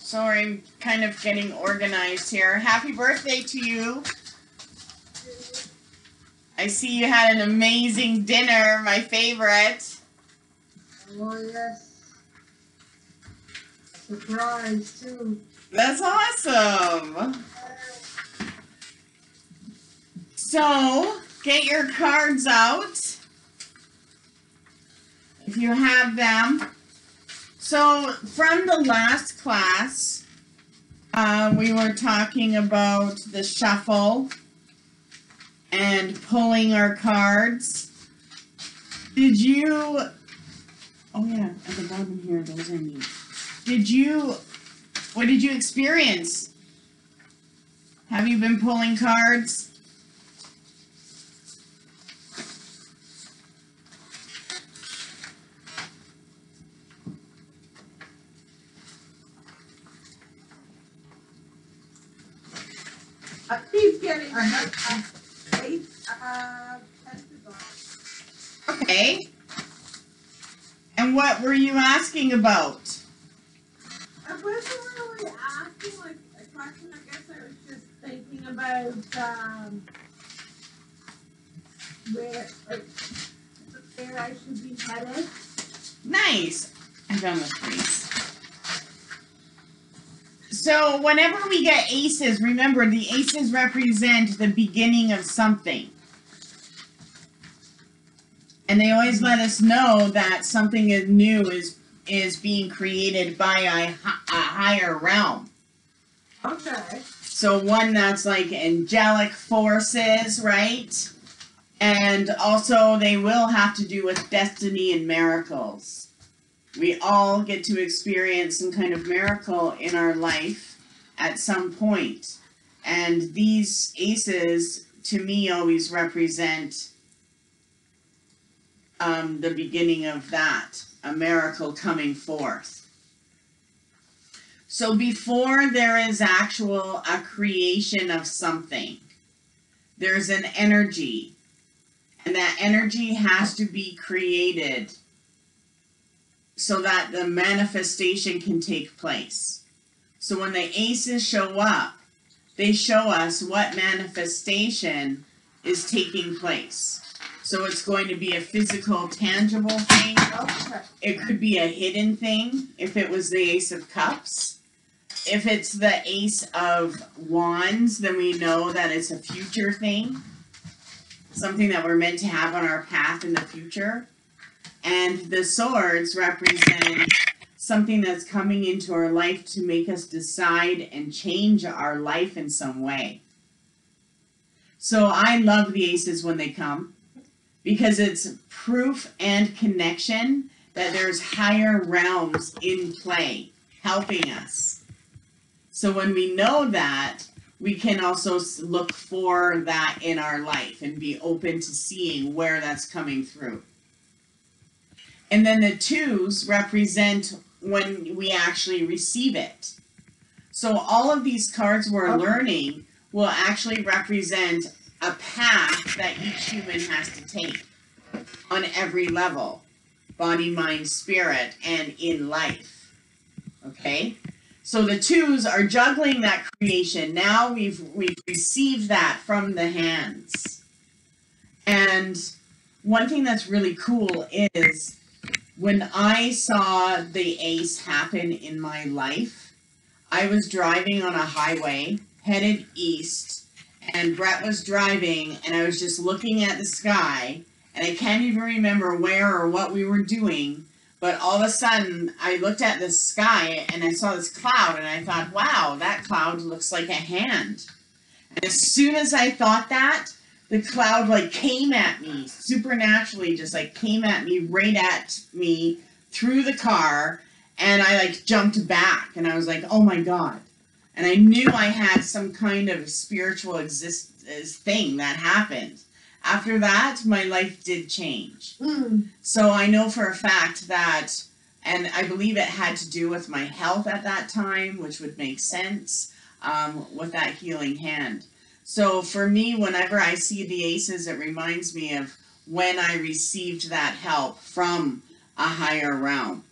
Sorry, I'm kind of getting organized here. Happy birthday to you. I see you had an amazing dinner, my favorite. Oh, yes. Surprise, too. That's awesome. So, get your cards out if you have them. So, from the last class, we were talking about the shuffle and pulling our cards. Did you... Oh yeah, at the bottom here, those are neat. What did you experience? Have you been pulling cards? I keep getting Okay. And what were you asking about? I wasn't really asking like a question. I guess I was just thinking about where I should be headed. Nice. I found the threes. So whenever we get aces, remember the aces represent the beginning of something. And they always let us know that something new is being created by a higher realm. Okay. So one that's like angelic forces, right? And also they will have to do with destiny and miracles. We all get to experience some kind of miracle in our life at some point. And these aces, to me, always represent the beginning of that, a miracle coming forth. So before there is a creation of something, there's an energy. And that energy has to be created so that the manifestation can take place. So when the aces show up, they show us what manifestation is taking place. So it's going to be a physical, tangible thing. Okay. It could be a hidden thing, if it was the Ace of Cups. If it's the Ace of Wands, then we know that it's a future thing. Something that we're meant to have on our path in the future. And the swords represent something that's coming into our life to make us decide and change our life in some way. So I love the aces when they come because it's proof and connection that there's higher realms in play helping us. So when we know that, we can also look for that in our life and be open to seeing where that's coming through. And then the twos represent when we actually receive it. So all of these cards we're learning will actually represent a path that each human has to take on every level. Body, mind, spirit, and in life. Okay? So the twos are juggling that creation. Now we've received that from the hands. And one thing that's really cool is when I saw the ace happen in my life, I was driving on a highway, headed east, and Brett was driving, and I was just looking at the sky, and I can't even remember where or what we were doing, but all of a sudden, I looked at the sky, and I saw this cloud, and I thought, wow, that cloud looks like a hand. And as soon as I thought that, the cloud like came at me supernaturally, just like came at me, right at me through the car, and I like jumped back and I was like, oh my God. And I knew I had some kind of spiritual thing that happened. After that, my life did change. So I know for a fact that, and I believe it had to do with my health at that time, which would make sense with that healing hand. So for me, whenever I see the aces, it reminds me of when I received that help from a higher realm.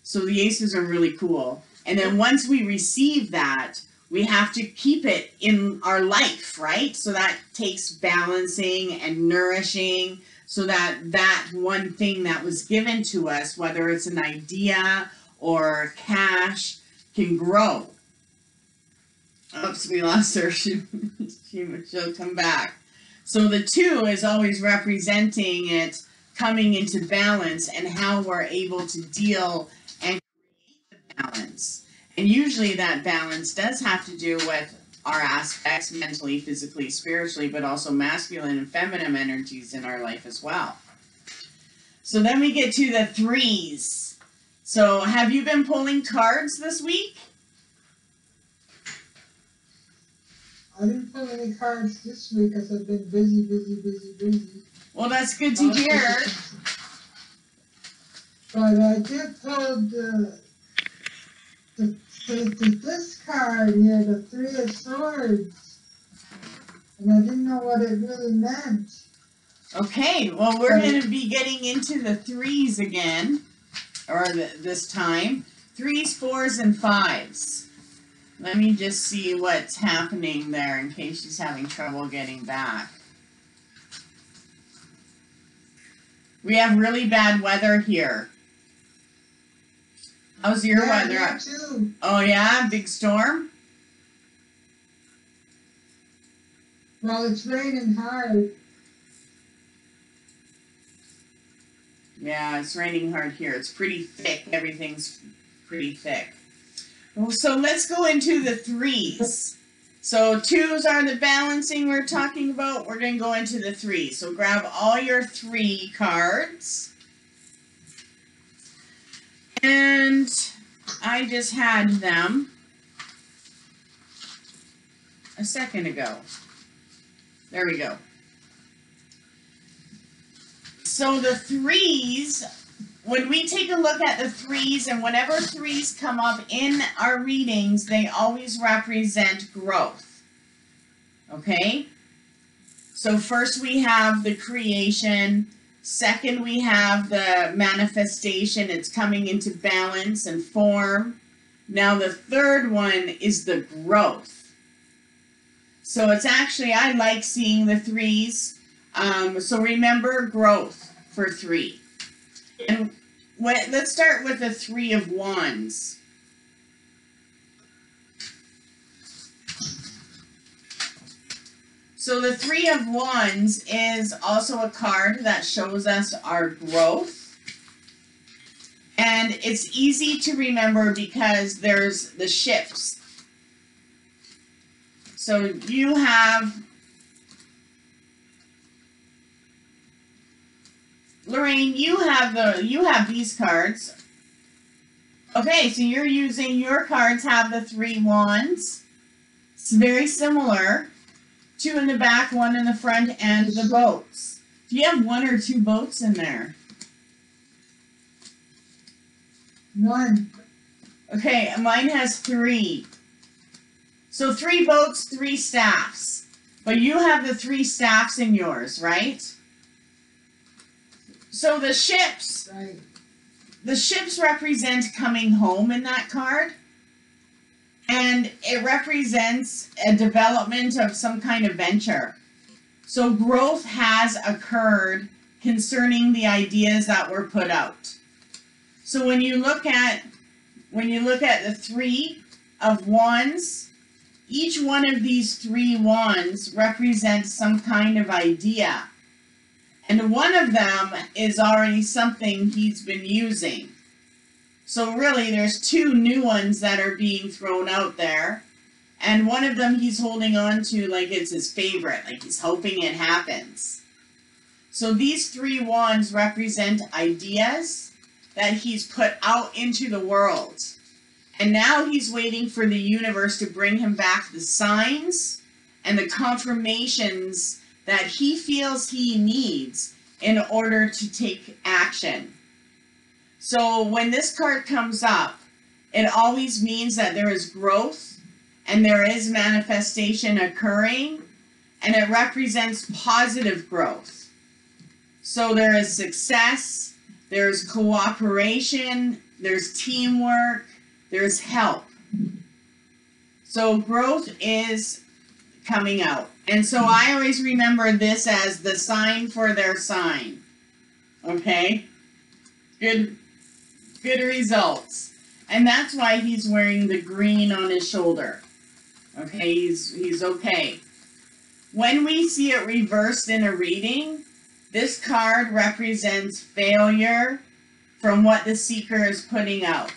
So the aces are really cool. And then once we receive that, we have to keep it in our life, right? So that takes balancing and nourishing so that that one thing that was given to us, whether it's an idea or cash, can grow. Oops, we lost her. She'll come back. So the 2 is always representing it coming into balance and how we're able to deal and create the balance. And usually that balance does have to do with our aspects mentally, physically, spiritually, but also masculine and feminine energies in our life as well. So then we get to the 3s. So have you been pulling cards this week? I didn't pull any cards this week because I've been busy. Well, that's good to hear. But I did pull this card here, the 3 of Swords. And I didn't know what it really meant. Okay, well, we're going to be getting into the 3s again, or this time. 3s, 4s, and 5s. Let me just see what's happening there in case she's having trouble getting back. We have really bad weather here. How's your weather? Yeah, too. Oh yeah, big storm? Well, it's raining hard. Yeah, it's raining hard here. It's pretty thick. Everything's pretty thick. Well, so let's go into the 3s. So 2s are the balancing we're talking about. We're going to go into the 3s. So grab all your 3 cards. And I just had them a second ago. There we go. So the 3s, when we take a look at the 3s, and whenever 3s come up in our readings, they always represent growth. Okay? So first we have the creation. Second, we have the manifestation. It's coming into balance and form. Now the third one is the growth. So it's actually, I like seeing the 3s. So remember growth for 3. And let's start with the 3 of Wands. So the 3 of Wands is also a card that shows us our growth. And it's easy to remember because there's the ships. So you have, Lorraine, you have these cards. Okay, so you're using, your cards have the 3 wands. It's very similar. 2 in the back, 1 in the front, and the boats. Do you have 1 or 2 boats in there? 1. Okay, mine has 3. So 3 boats, 3 staffs. But you have the 3 staffs in yours, right? So the ships, Right. the ships represent coming home in that card. And it represents a development of some kind of venture. So growth has occurred concerning the ideas that were put out. So when you look at the 3 of wands, each one of these 3 wands represents some kind of idea. And one of them is already something he's been using. So really, there's 2 new ones that are being thrown out there. And one of them he's holding on to like it's his favorite, like he's hoping it happens. So these 3 wands represent ideas that he's put out into the world. And now he's waiting for the universe to bring him back the signs and the confirmations that he feels he needs in order to take action. So when this card comes up, it always means that there is growth and there is manifestation occurring, and it represents positive growth. So there is success, there's cooperation, there's teamwork, there's help. So growth is coming out. And so I always remember this as the sign for their sign. Okay? Good results. And that's why he's wearing the green on his shoulder. Okay, he's okay. When we see it reversed in a reading, this card represents failure from what the seeker is putting out.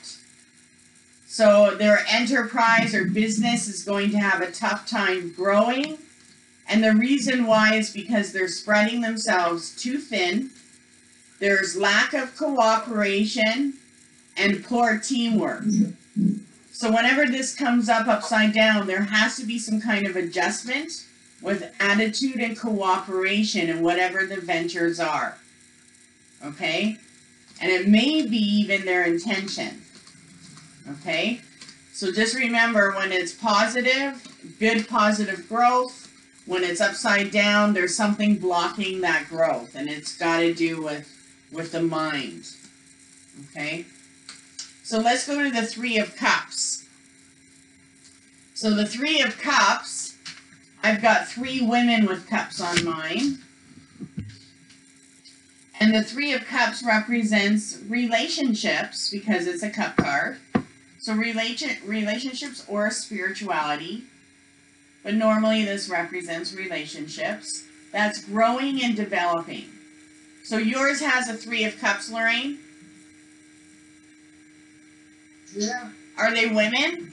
So their enterprise or business is going to have a tough time growing. And the reason why is because they're spreading themselves too thin. There's lack of cooperation and poor teamwork. So whenever this comes up upside down, there has to be some kind of adjustment with attitude and cooperation in whatever the ventures are. Okay? And it may be even their intention. Okay? So just remember, when it's positive, good positive growth. When it's upside down, there's something blocking that growth. And it's got to do with the mind. Okay? So let's go to the Three of Cups. So the Three of Cups, I've got 3 women with cups on mine. And the Three of Cups represents relationships because it's a cup card. So relationships or spirituality. But normally this represents relationships. That's growing and developing. So yours has a 3 of Cups, Lorraine? Yeah. Are they women?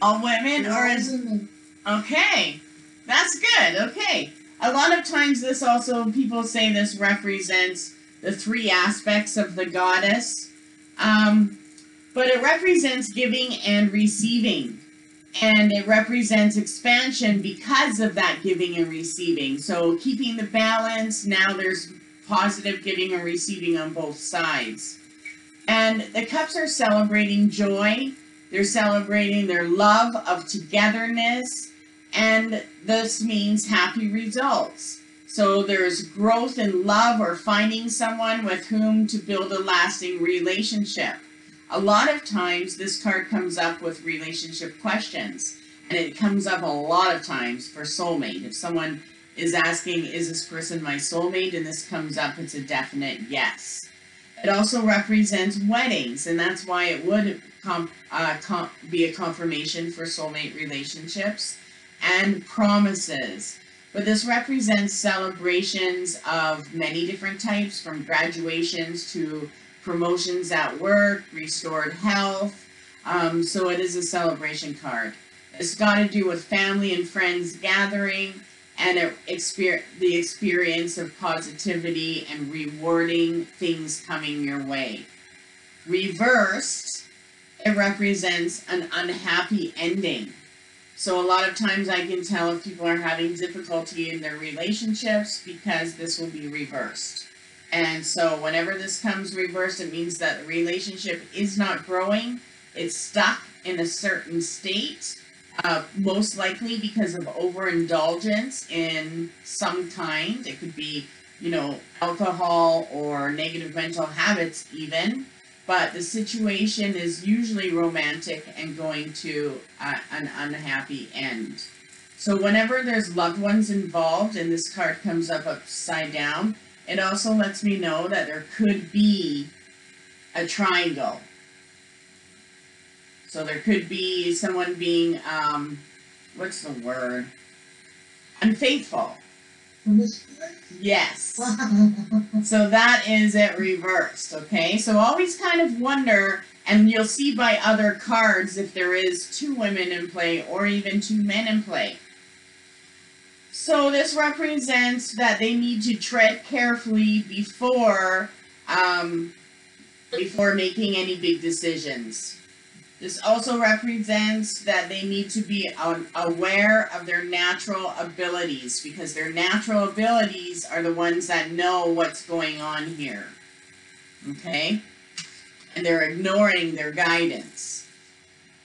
All women? They're Or all is... women. Okay. That's good. Okay. A lot of times this also, people say this represents the 3 aspects of the goddess. But it represents giving and receiving. And it represents expansion because of that giving and receiving. So keeping the balance, now there's positive giving and receiving on both sides. And the cups are celebrating joy. They're celebrating their love of togetherness. And this means happy results. So there's growth in love or finding someone with whom to build a lasting relationship. A lot of times this card comes up with relationship questions. And it comes up a lot of times for soulmate. If someone is asking, is this person my soulmate? And this comes up, it's a definite yes. It also represents weddings. And that's why it would be a confirmation for soulmate relationships. And promises. But this represents celebrations of many different types, from graduations to promotions at work, restored health. So it is a celebration card. It's got to do with family and friends gathering and the experience of positivity and rewarding things coming your way. Reversed, it represents an unhappy ending. So a lot of times I can tell if people are having difficulty in their relationships because this will be reversed. And so whenever this comes reversed, it means that the relationship is not growing. It's stuck in a certain state, most likely because of overindulgence in some kind. It could be, alcohol or negative mental habits even. But the situation is usually romantic and going to an unhappy end. So whenever there's loved ones involved and this card comes up upside down, it also lets me know that there could be a triangle. So there could be someone being, what's the word? Unfaithful. Yes. So that is it reversed, okay? So always kind of wonder, and you'll see by other cards if there is 2 women in play or even 2 men in play. So this represents that they need to tread carefully before making any big decisions. This also represents that they need to be aware of their natural abilities, because their natural abilities are the ones that know what's going on here. Okay? And they're ignoring their guidance.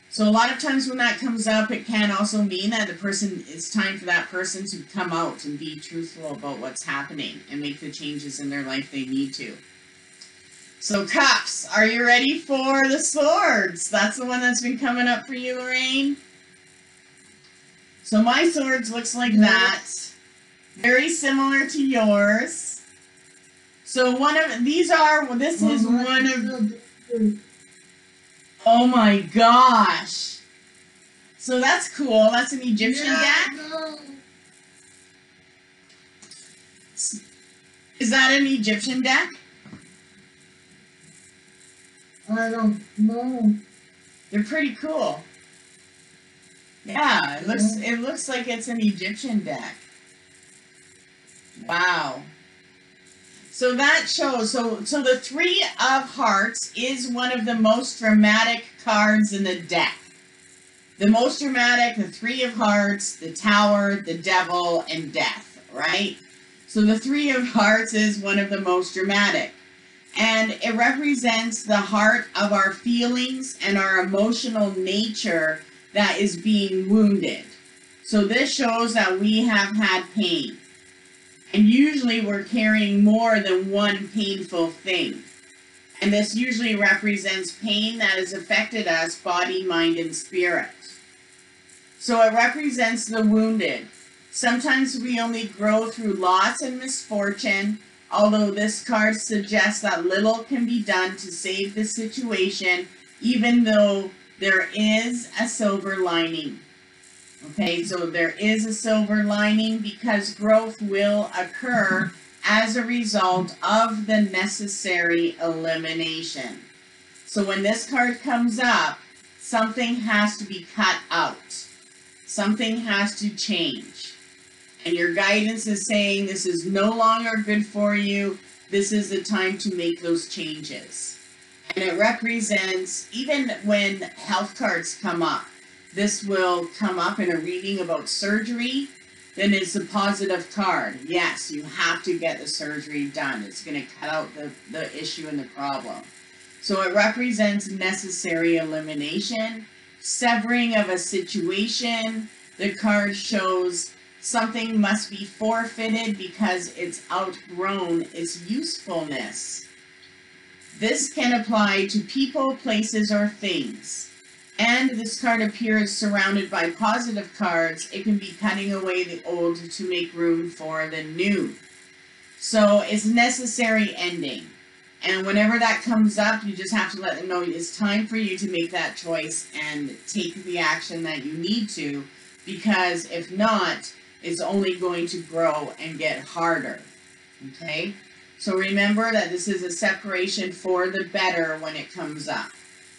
So a lot of times when that comes up, it can also mean that it's time for that person to come out and be truthful about what's happening and make the changes in their life they need to. So cups, are you ready for the swords? That's the one that's been coming up for you, Lorraine. So my swords looks like that. Very similar to yours. So this is one of, oh my gosh. So that's cool. That's an Egyptian deck. No. Is that an Egyptian deck? I don't know. They're pretty cool. Yeah, it looks like it's an Egyptian deck. Wow. So that shows, so the Three of Hearts is one of the most dramatic cards in the deck. The most dramatic, the Three of Hearts, the Tower, the Devil, and Death, right? So the Three of Hearts is one of the most dramatic. And it represents the heart of our feelings and our emotional nature that is being wounded. So this shows that we have had pain. And usually we're carrying more than one painful thing. And this usually represents pain that has affected us, body, mind, and spirit. So it represents the wounded. Sometimes we only grow through loss and misfortune, although this card suggests that little can be done to save the situation, even though there is a silver lining. Okay, so there is a silver lining because growth will occur as a result of the necessary elimination. So when this card comes up, something has to be cut out. Something has to change. And your guidance is saying this is no longer good for you. This is the time to make those changes. And it represents, even when health cards come up, this will come up in a reading about surgery, then it's a positive card. Yes, you have to get the surgery done. It's going to cut out the issue and the problem. So it represents necessary elimination, severing of a situation. The card shows something must be forfeited because it's outgrown its usefulness. This can apply to people, places, or things. And this card appears surrounded by positive cards. It can be cutting away the old to make room for the new. So it's necessary ending. And whenever that comes up, you just have to let them know it's time for you to make that choice and take the action that you need to, because if not, it's only going to grow and get harder. Okay? So remember that this is a separation for the better when it comes up.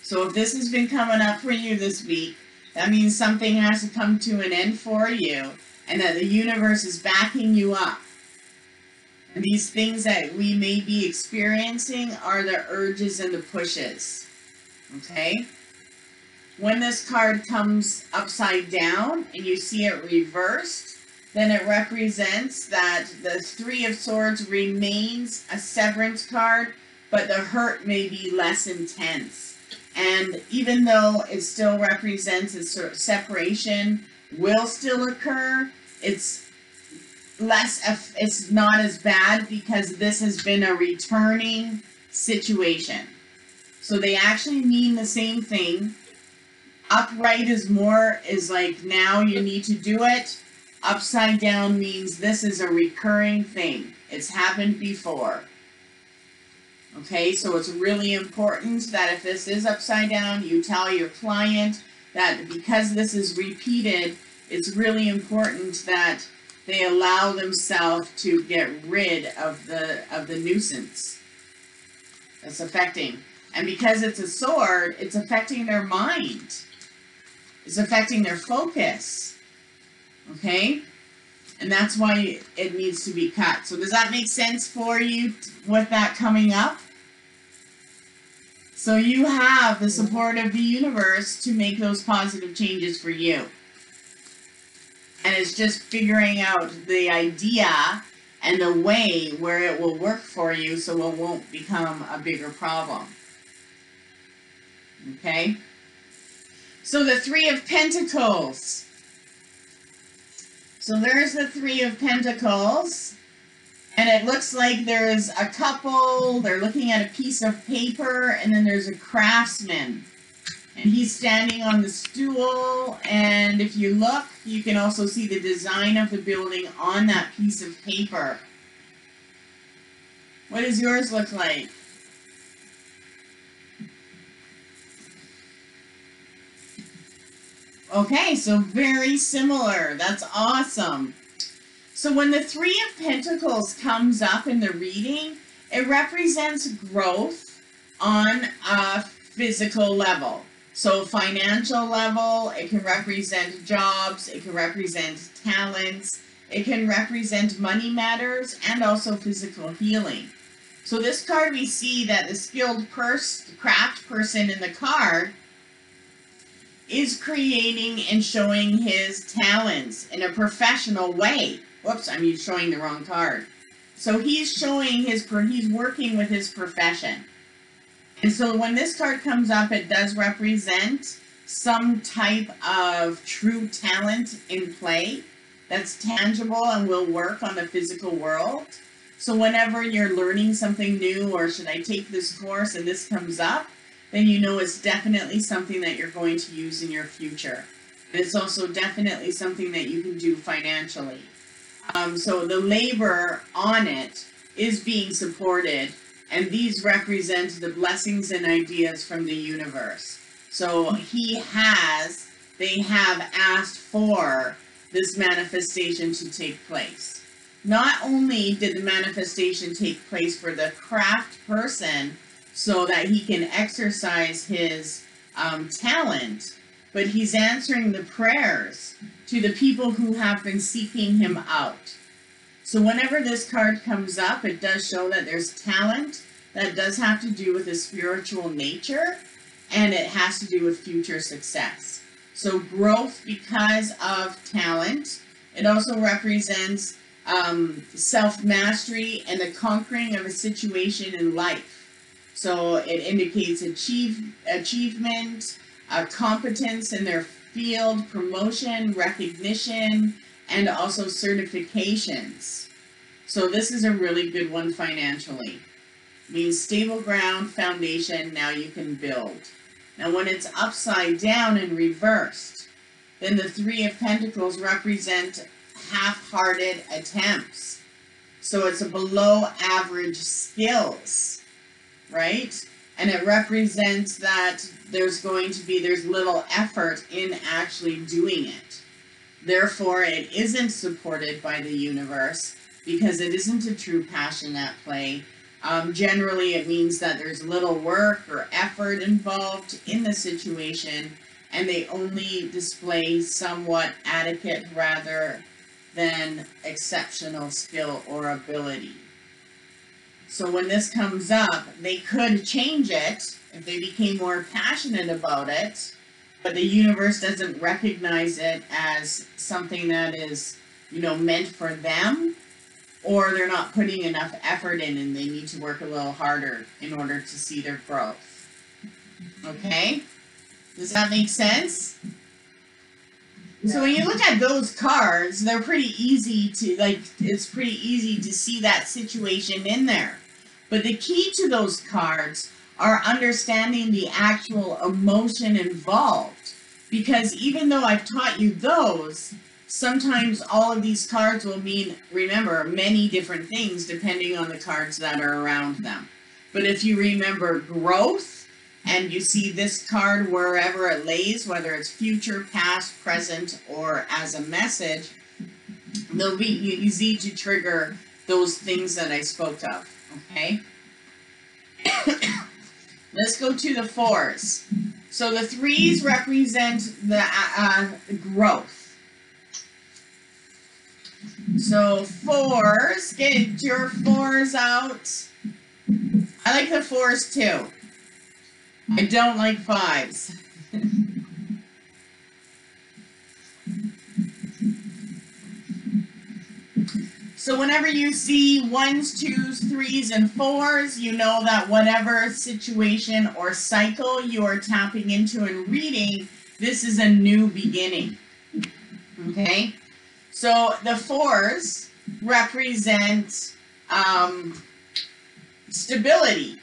So if this has been coming up for you this week, that means something has to come to an end for you, and that the universe is backing you up. And these things that we may be experiencing are the urges and the pushes. Okay? When this card comes upside down and you see it reversed, then it represents that the Three of Swords remains a severance card, but the hurt may be less intense. And even though it still represents a sort of separation will still occur, it's not as bad because this has been a returning situation. So they actually mean the same thing. Upright is like now you need to do it. Upside down means this is a recurring thing. It's happened before. Okay, so it's really important that if this is upside down, you tell your client that because this is repeated, it's really important that they allow themselves to get rid of the nuisance that's affecting. And because it's a sword, it's affecting their mind. It's affecting their focus. Okay? And that's why it needs to be cut. So does that make sense for you with that coming up? So you have the support of the universe to make those positive changes for you. And it's just figuring out the idea and the way where it will work for you so it won't become a bigger problem. Okay? So the Three of Pentacles. So there's the Three of Pentacles. And it looks like there's a couple, they're looking at a piece of paper, and then there's a craftsman. And he's standing on the stool, and if you look, you can also see the design of the building on that piece of paper. What does yours look like? Okay, so very similar. That's awesome. So when the Three of Pentacles comes up in the reading, it represents growth on a physical level. So financial level, it can represent jobs, it can represent talents, it can represent money matters, and also physical healing. So this card, we see that the skilled craft person in the card is creating and showing his talents in a professional way. Whoops, I'm showing the wrong card. So he's showing he's working with his profession. And so when this card comes up, it does represent some type of true talent in play that's tangible and will work on the physical world. So whenever you're learning something new, or should I take this course and this comes up, then you know it's definitely something that you're going to use in your future. And it's also definitely something that you can do financially. So the labor on it is being supported, and these represent the blessings and ideas from the universe. So they have asked for this manifestation to take place. Not only did the manifestation take place for the craft person so that he can exercise his talent, but he's answering the prayers to the people who have been seeking him out. So whenever this card comes up, it does show that there's talent that does have to do with a spiritual nature, and it has to do with future success. So growth because of talent. It also represents self-mastery and the conquering of a situation in life. So it indicates achievement, competence in their field, promotion, recognition, and also certifications. So this is a really good one financially. Means stable ground, foundation, now you can build. Now when it's upside down and reversed, then the Three of Pentacles represent half-hearted attempts. So it's a below average skills, right? And it represents that there's little effort in actually doing it. Therefore, it isn't supported by the universe because it isn't a true passion at play. Generally, it means that there's little work or effort involved in the situation, and they only display somewhat adequate rather than exceptional skill or ability. So when this comes up, they could change it if they became more passionate about it, but the universe doesn't recognize it as something that is, meant for them, or they're not putting enough effort in and they need to work a little harder in order to see their growth. Okay? Does that make sense? Yeah. So when you look at those cards, they're pretty easy to, it's pretty easy to see that situation in there. But the key to those cards are understanding the actual emotion involved. Because even though I've taught you those, sometimes all of these cards will mean, remember, many different things depending on the cards that are around them. But if you remember growth, and you see this card wherever it lays, whether it's future, past, present, or as a message, they'll be easy to trigger those things that I spoke of, okay? Let's go to the fours. So the threes represent the growth. So fours, get your fours out. I like the fours too. I don't like fives. So whenever you see ones, twos, threes, and fours, you know that whatever situation or cycle you are tapping into and reading, this is a new beginning. Okay? So the fours represent stability.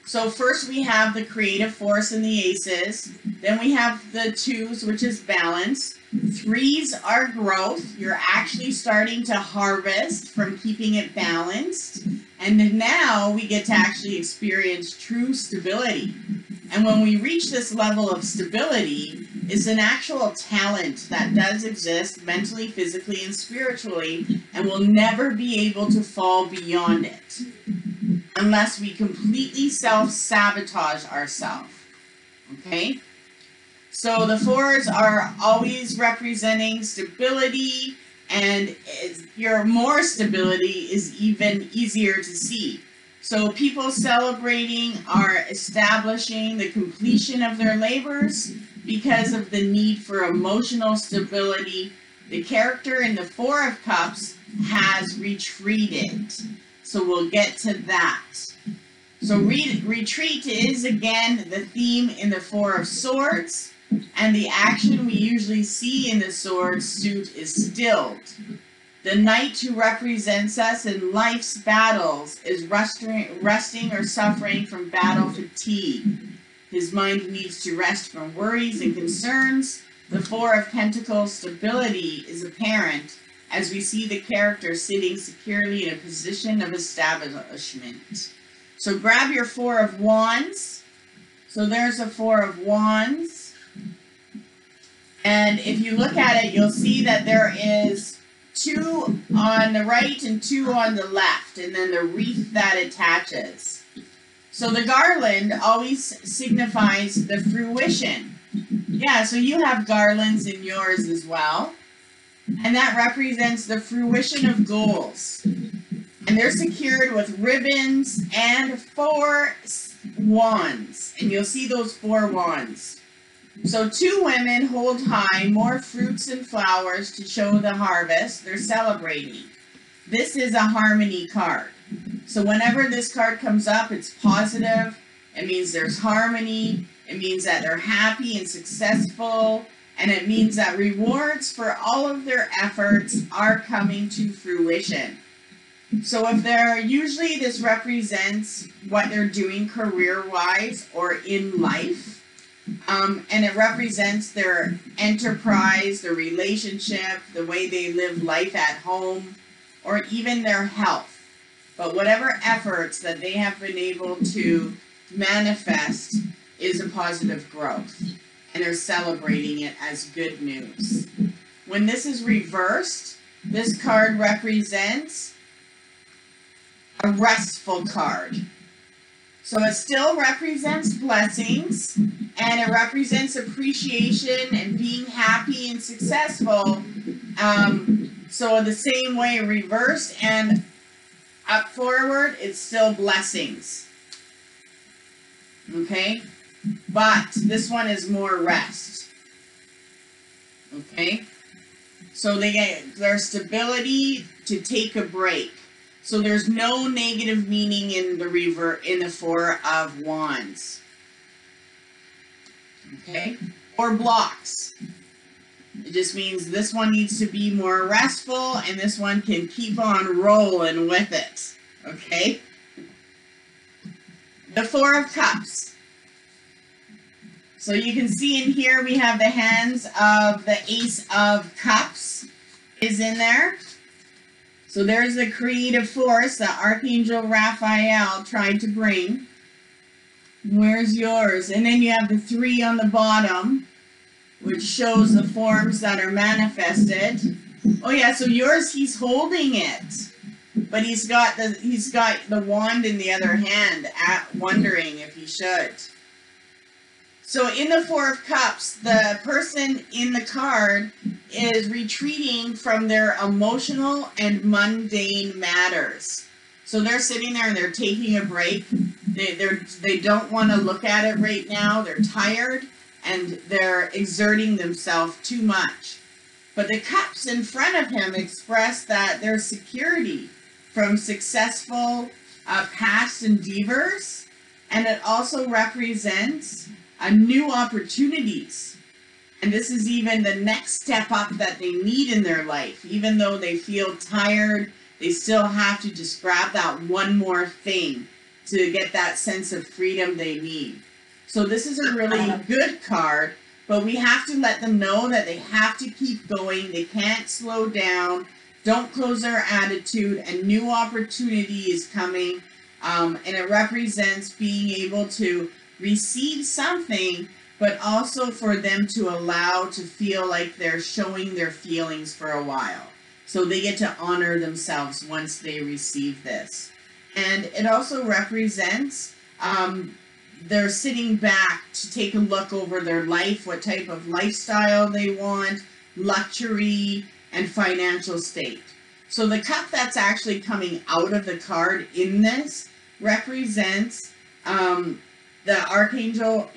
So first we have the creative force in the aces. Then we have the twos, which is balance. Threes are growth. You're actually starting to harvest from keeping it balanced. And now we get to actually experience true stability. And when we reach this level of stability, it's an actual talent that does exist mentally, physically, and spiritually, and will never be able to fall beyond it unless we completely self-sabotage ourselves. Okay? So the fours are always representing stability, and your more stability is even easier to see. So people celebrating are establishing the completion of their labors because of the need for emotional stability. The character in the Four of Cups has retreated. So we'll get to that. So retreat is again the theme in the Four of Swords, and the action we usually see in the sword suit is stilled. The knight who represents us in life's battles is resting or suffering from battle fatigue. His mind needs to rest from worries and concerns. The Four of Pentacles stability is apparent as we see the character sitting securely in a position of establishment. So grab your Four of Wands. So there's a Four of Wands. And if you look at it, you'll see that there is two on the right and two on the left, and then the wreath that attaches. So the garland always signifies the fruition. Yeah, so you have garlands in yours as well. And that represents the fruition of goals. And they're secured with ribbons and 4 wands. And you'll see those 4 wands. So 2 women hold high more fruits and flowers to show the harvest. They're celebrating. This is a harmony card. So whenever this card comes up, it's positive. It means there's harmony. It means that they're happy and successful. And it means that rewards for all of their efforts are coming to fruition. So if they're, usually this represents what they're doing career-wise or in life. And it represents their enterprise, their relationship, the way they live life at home, or even their health. But whatever efforts that they have been able to manifest is a positive growth. And they're celebrating it as good news. When this is reversed, this card represents a restful card. So it still represents blessings, and it represents appreciation and being happy and successful. So the same way reversed and up forward, it's still blessings. Okay? But this one is more rest. Okay? So they get their stability to take a break. So there's no negative meaning in the Four of Wands. Okay? Or blocks. It just means this one needs to be more restful and this one can keep on rolling with it. Okay? The Four of Cups. So you can see in here we have the hands of the Ace of Cups is in there. So there's the creative force that Archangel Raphael tried to bring. Where's yours? And then you have the 3 on the bottom, which shows the forms that are manifested. Oh yeah, so yours, he's holding it. But he's got the wand in the other hand, wondering if he should. So in the Four of Cups, the person in the card is retreating from their emotional and mundane matters. So they're sitting there and they're taking a break. They don't want to look at it right now. They're tired and they're exerting themselves too much. But the cups in front of him express that their security from successful past endeavors, and it also represents new opportunities. And this is even the next step up that they need in their life. Even though they feel tired They still have to just grab that one more thing to get that sense of freedom they need. So this is a really good card, but we have to let them know that they have to keep going. They can't slow down. Don't close their attitude. A new opportunity is coming. And it represents being able to receive something, but also for them to allow to feel like they're showing their feelings for a while. So they get to honor themselves once they receive this. And it also represents they're sitting back to take a look over their life, what type of lifestyle they want, luxury, and financial state. So the cup that's actually coming out of the card in this represents the Archangel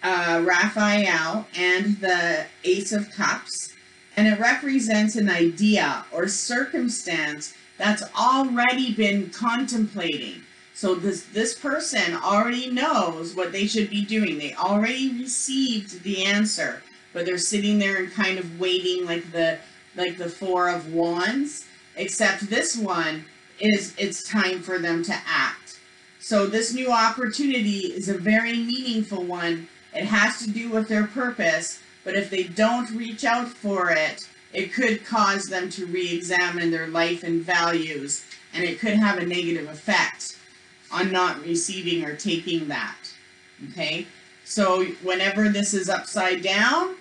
Raphael and the Ace of Cups, and it represents an idea or circumstance that's already been contemplating. So this person already knows what they should be doing. They already received the answer, but they're sitting there and kind of waiting like the Four of Wands, except this one is it's time for them to act. So this new opportunity is a very meaningful one. It has to do with their purpose, but if they don't reach out for it, it could cause them to re-examine their life and values, and it could have a negative effect on not receiving or taking that. Okay? So whenever this is upside down,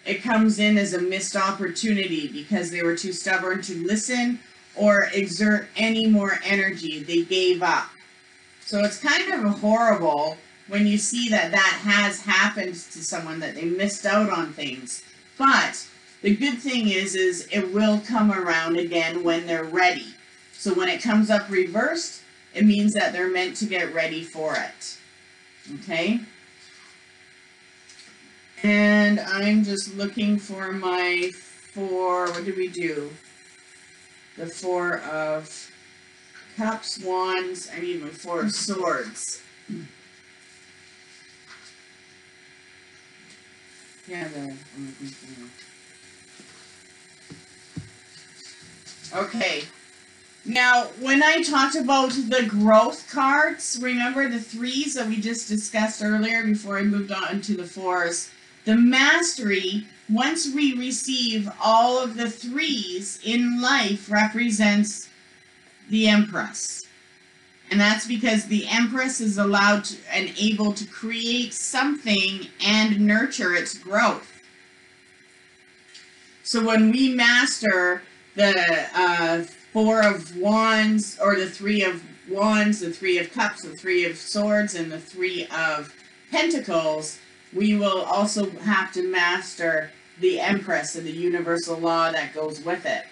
it comes in as a missed opportunity because they were too stubborn to listen or exert any more energy. They gave up. So it's kind of horrible when you see that that has happened to someone, that they missed out on things. But the good thing is it will come around again when they're ready. So when it comes up reversed, it means that they're meant to get ready for it. Okay? And I'm just looking for my what did we do? The Four of Cups, Wands, I mean my Four of Swords. Yeah, okay. Now, when I talked about the growth cards, remember the threes that we just discussed earlier before I moved on to the fours? The mastery, once we receive all of the threes in life, represents the Empress. And that's because the Empress is allowed to, and able to create something and nurture its growth. So when we master the Four of Wands, or the Three of Wands, the Three of Cups, the Three of Swords, and the Three of Pentacles, we will also have to master the Empress and the universal law that goes with it,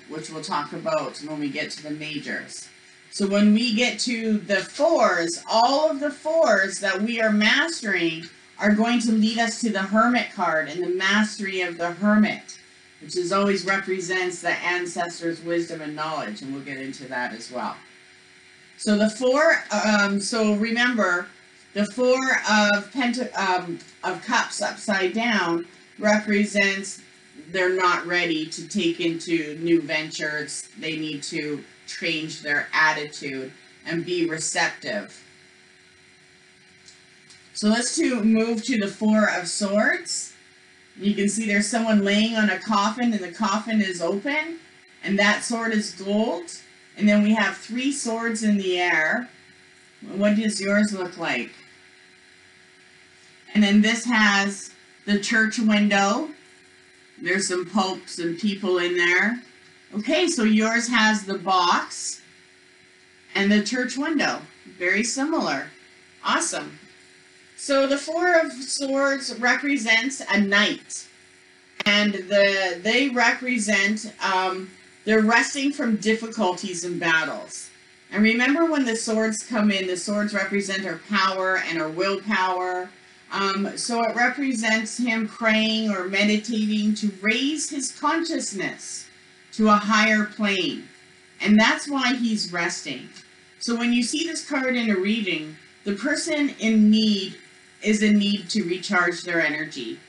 which we'll talk about when we get to the majors. So when we get to the fours, all of the fours that we are mastering are going to lead us to the Hermit card and the mastery of the Hermit, which is always represents the ancestors' wisdom and knowledge, and we'll get into that as well. So the four, so remember, the Four of Cups upside down represents they're not ready to take into new ventures. They need to change their attitude and be receptive. So let's move to the Four of Swords. You can see there's someone laying on a coffin, and the coffin is open, and that sword is gold. And then we have three swords in the air. What does yours look like? And then this has the church window. There's some popes and people in there. Okay, so yours has the box and the church window. Very similar. Awesome. So the Four of Swords represents a knight. And they represent, they're resting from difficulties and battles. And remember when the swords come in, the swords represent our power and our willpower. So it represents him praying or meditating to raise his consciousness to a higher plane. And that's why he's resting. So when you see this card in a reading, the person in need is in need to recharge their energy.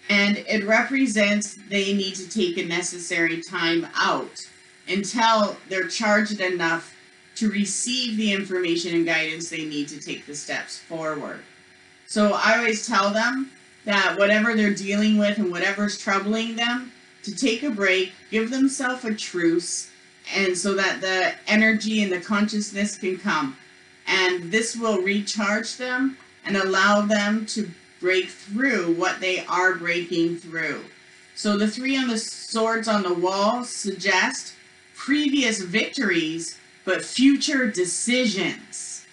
And it represents they need to take a necessary time out until they're charged enough to receive the information and guidance they need to take the steps forward. So I always tell them that whatever they're dealing with and whatever's troubling them, to take a break, give themselves a truce, and so that the energy and the consciousness can come. And this will recharge them and allow them to break through what they are breaking through. So the 3 on the swords on the wall suggest previous victories, but future decisions.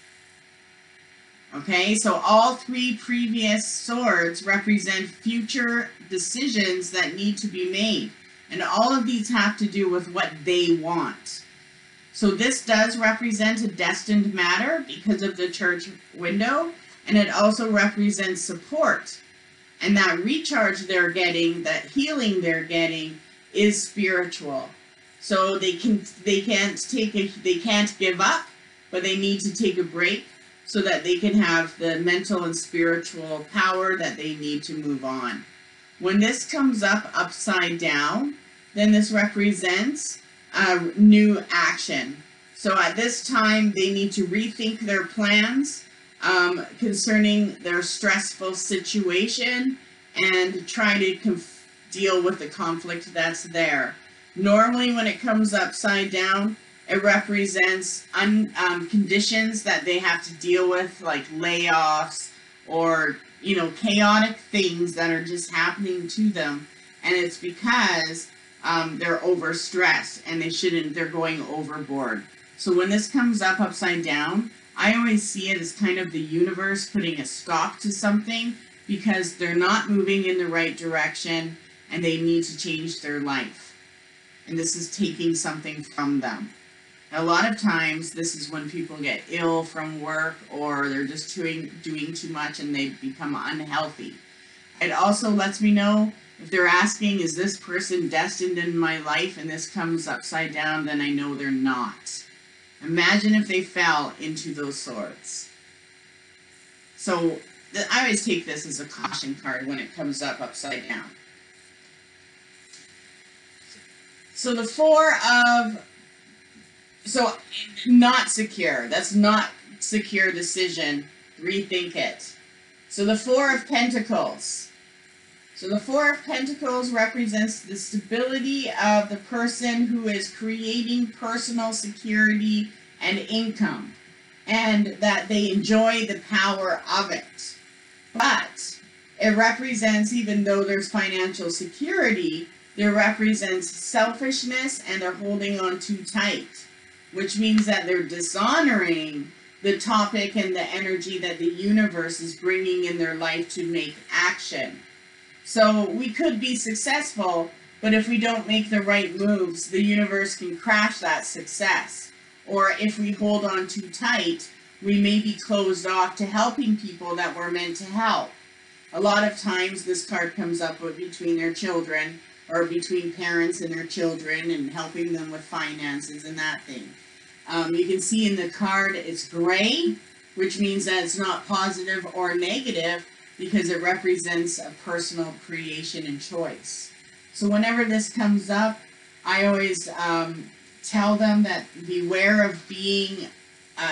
Okay, so all 3 previous swords represent future decisions that need to be made. And all of these have to do with what they want. So this does represent a destined matter because of the church window, and it also represents support. And that recharge they're getting, that healing they're getting, is spiritual. So they can't give up, but they need to take a break so that they can have the mental and spiritual power that they need to move on. When this comes up upside down, then this represents a new action. So at this time, they need to rethink their plans concerning their stressful situation and try to deal with the conflict that's there. Normally, when it comes upside down, it represents conditions that they have to deal with, like layoffs or, chaotic things that are just happening to them. And it's because they're overstressed and they're going overboard. So when this comes up upside down, I always see it as kind of the universe putting a stop to something because they're not moving in the right direction and they need to change their life. And this is taking something from them. A lot of times, this is when people get ill from work or they're just doing too much and they become unhealthy. It also lets me know if they're asking, is this person destined in my life, and this comes upside down, then I know they're not. Imagine if they fell into those swords. So I always take this as a caution card when it comes up upside down. So the 4 of, not secure. That's not secure decision. Rethink it. So the 4 of Pentacles. So the 4 of Pentacles represents the stability of the person who is creating personal security and income, and that they enjoy the power of it. But it represents, even though there's financial security, there represents selfishness and they're holding on too tight, which means that they're dishonoring the topic and the energy that the universe is bringing in their life to make action. So we could be successful, but if we don't make the right moves, the universe can crash that success. Or if we hold on too tight, we may be closed off to helping people that we're meant to help. A lot of times this card comes up between their children, or between parents and their children, and helping them with finances and that thing. You can see in the card it's gray, which means that it's not positive or negative because it represents a personal creation and choice. So whenever this comes up, I always tell them that beware of being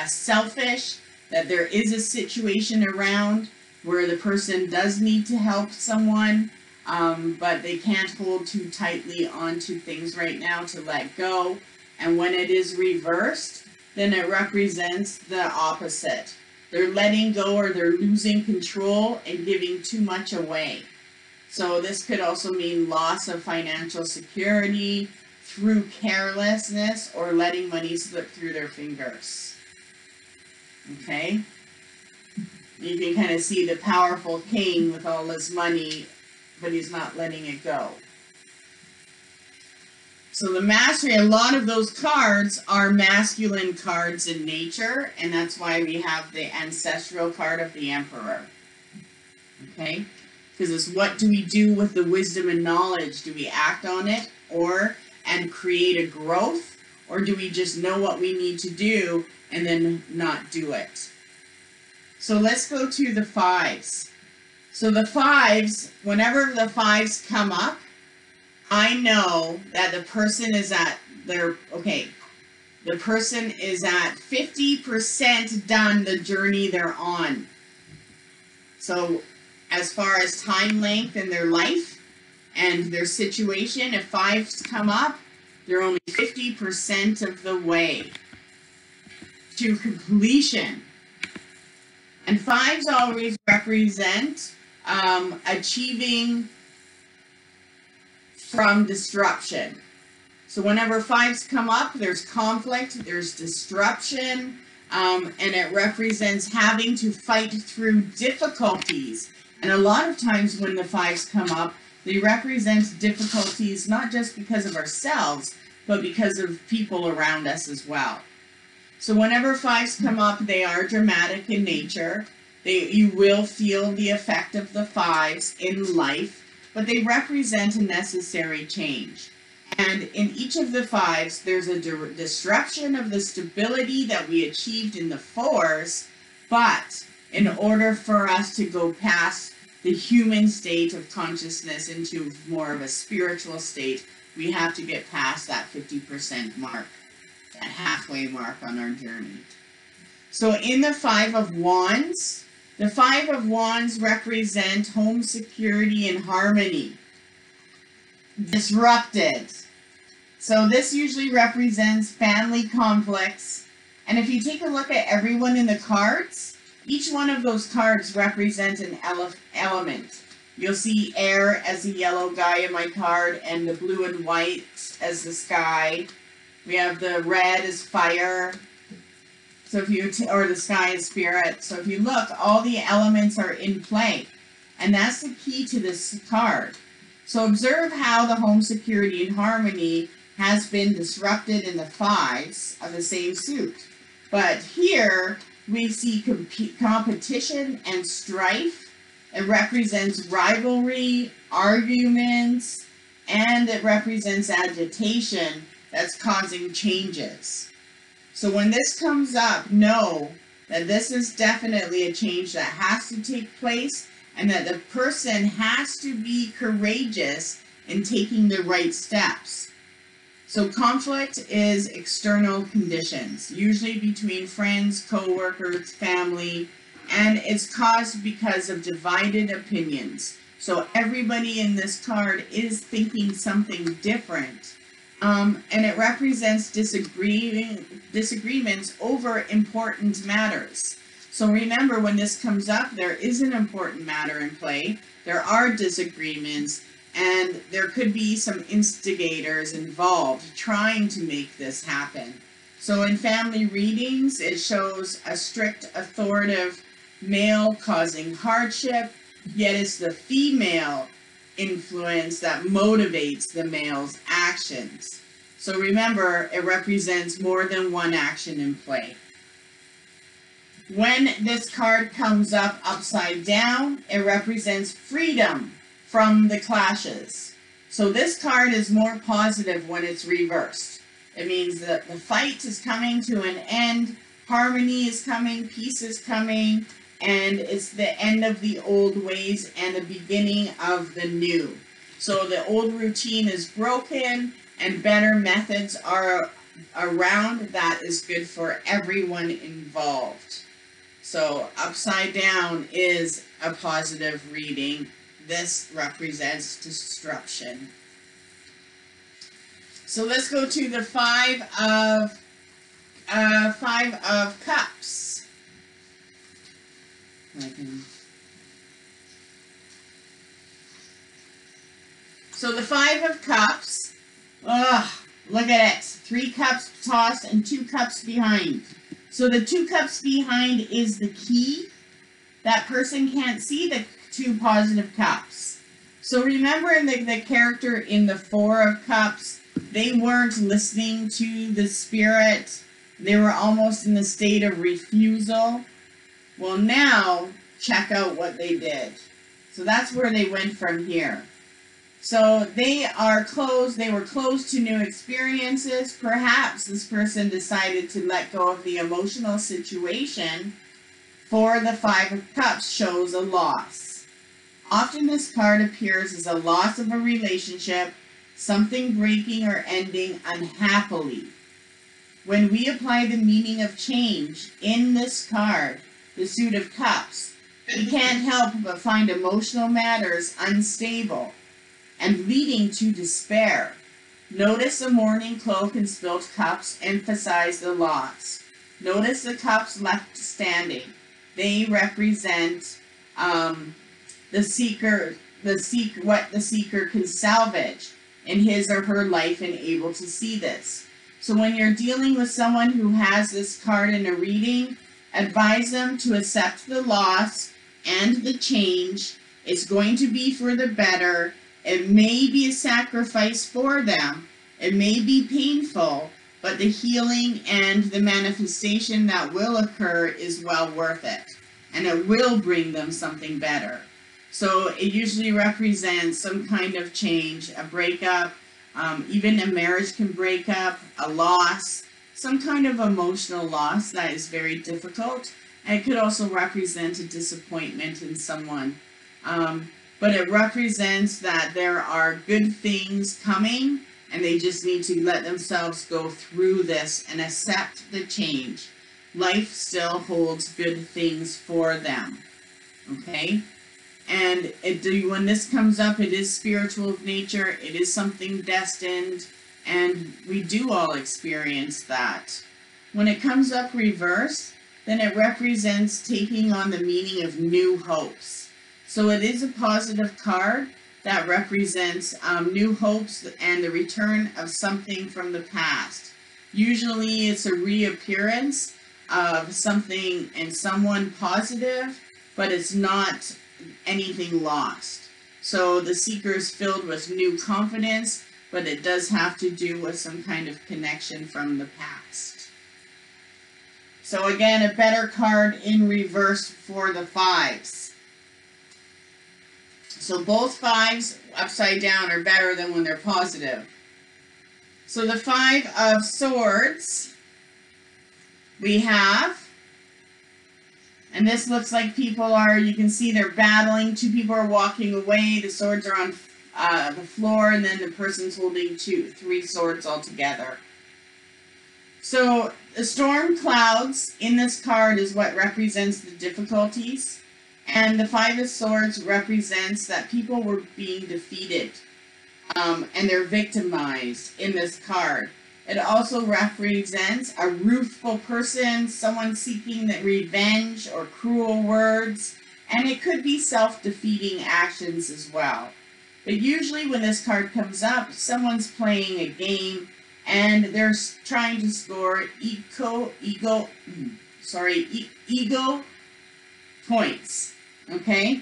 selfish, that there is a situation around where the person does need to help someone, but they can't hold too tightly onto things right now to let go. And when it is reversed, then it represents the opposite. They're letting go or they're losing control and giving too much away. So this could also mean loss of financial security through carelessness or letting money slip through their fingers. Okay? You can kind of see the powerful king with all his money, but he's not letting it go. So the mastery, a lot of those cards are masculine cards in nature, and that's why we have the ancestral card of the Emperor. Okay? Because it's what do we do with the wisdom and knowledge? Do we act on it and create a growth, or do we just know what we need to do and then not do it? So let's go to the 5s. So the 5s, whenever the 5s come up, I know that the person is at the person is at 50% done the journey they're on. So as far as time length in their life and their situation, if 5s come up, they're only 50% of the way to completion. And 5s always represent achieving from disruption. So whenever 5s come up, there's conflict, there's disruption, and it represents having to fight through difficulties. And a lot of times when the 5s come up, they represent difficulties not just because of ourselves, but because of people around us as well. So whenever 5s come up, they are dramatic in nature. You will feel the effect of the 5s in life, but they represent a necessary change. And in each of the 5s, there's a disruption of the stability that we achieved in the 4s, but in order for us to go past the human state of consciousness into more of a spiritual state, we have to get past that 50% mark, that halfway mark on our journey. So in the 5 of Wands, the 5 of Wands represent home security and harmony. Disrupted. So this usually represents family conflicts. And if you take a look at everyone in the cards, each one of those cards represent an element. You'll see air as a yellow guy in my card, and the blue and white as the sky. We have the red as fire. So if you, or the sky is spirit. So if you look, all the elements are in play. And that's the key to this card. So observe how the home security and harmony has been disrupted in the 5s of the same suit. But here we see competition and strife. It represents rivalry, arguments, and it represents agitation that's causing changes. So when this comes up, know that this is definitely a change that has to take place, and that the person has to be courageous in taking the right steps. So conflict is external conditions, usually between friends, co-workers, family, and it's caused because of divided opinions. So everybody in this card is thinking something different. And it represents disagreements over important matters. So remember, when this comes up, there is an important matter in play. There are disagreements, and there could be some instigators involved trying to make this happen. So in family readings, it shows a strict, authoritative male causing hardship, yet it's the female influence that motivates the male's actions. So remember, it represents more than one action in play. When this card comes up upside down, it represents freedom from the clashes. So this card is more positive when it's reversed. It means that the fight is coming to an end, harmony is coming, peace is coming, and it's the end of the old ways and the beginning of the new. So the old routine is broken and better methods are around that is good for everyone involved. So upside down is a positive reading. This represents disruption. So let's go to the 5 of Cups. So the 5 of Cups, look at it. 3 cups tossed and 2 cups behind. So the 2 cups behind is the key. That person can't see the 2 positive cups. So remember in the character in the 4 of Cups, they weren't listening to the spirit. They were almost in the state of refusal. Well, now, check out what they did. So that's where they went from here. So they are closed. They were closed to new experiences. Perhaps this person decided to let go of the emotional situation. For the 5 of Cups shows a loss. Often this card appears as a loss of a relationship, something breaking or ending unhappily. When we apply the meaning of change in this card, the Suit of Cups, we can't help but find emotional matters unstable and leading to despair. Notice the mourning cloak and spilt cups emphasize the loss. Notice the cups left standing. They represent the seeker, what the seeker can salvage in his or her life and able to see this. So when you're dealing with someone who has this card in a reading, advise them to accept the loss and the change. It's going to be for the better. It may be a sacrifice for them. It may be painful, but the healing and the manifestation that will occur is well worth it. And it will bring them something better. So it usually represents some kind of change, a breakup, even a marriage can break up, a loss, some kind of emotional loss that is very difficult. And it could also represent a disappointment in someone. But it represents that there are good things coming, and they just need to let themselves go through this and accept the change. Life still holds good things for them. Okay? And when this comes up, it is spiritual of nature. It is something destined. And we do all experience that. When it comes up reverse, then it represents taking on the meaning of new hopes. So it is a positive card that represents new hopes and the return of something from the past. Usually it's a reappearance of something and someone positive, but it's not anything lost. So the seeker is filled with new confidence, but it does have to do with some kind of connection from the past. So again, a better card in reverse for the fives. So both fives upside down are better than when they're positive. So the Five of Swords we have, and this looks like people are, you can see they're battling. Two people are walking away. The swords are on the floor, and then the person's holding three swords all together. So the storm clouds in this card is what represents the difficulties. And the Five of Swords represents that people were being defeated. And they're victimized in this card. It also represents a ruthful person, someone seeking that revenge or cruel words. And it could be self-defeating actions as well. But usually when this card comes up, someone's playing a game and they're trying to score ego points. Okay?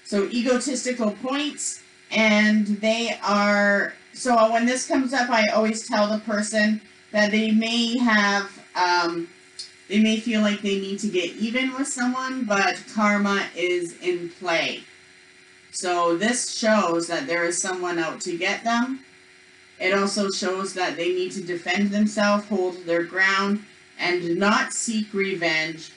So egotistical points, and they are, so when this comes up, I always tell the person that they may have, they may feel like they need to get even with someone, but karma is in play. So this shows that there is someone out to get them. It also shows that they need to defend themselves, hold their ground, and not seek revenge.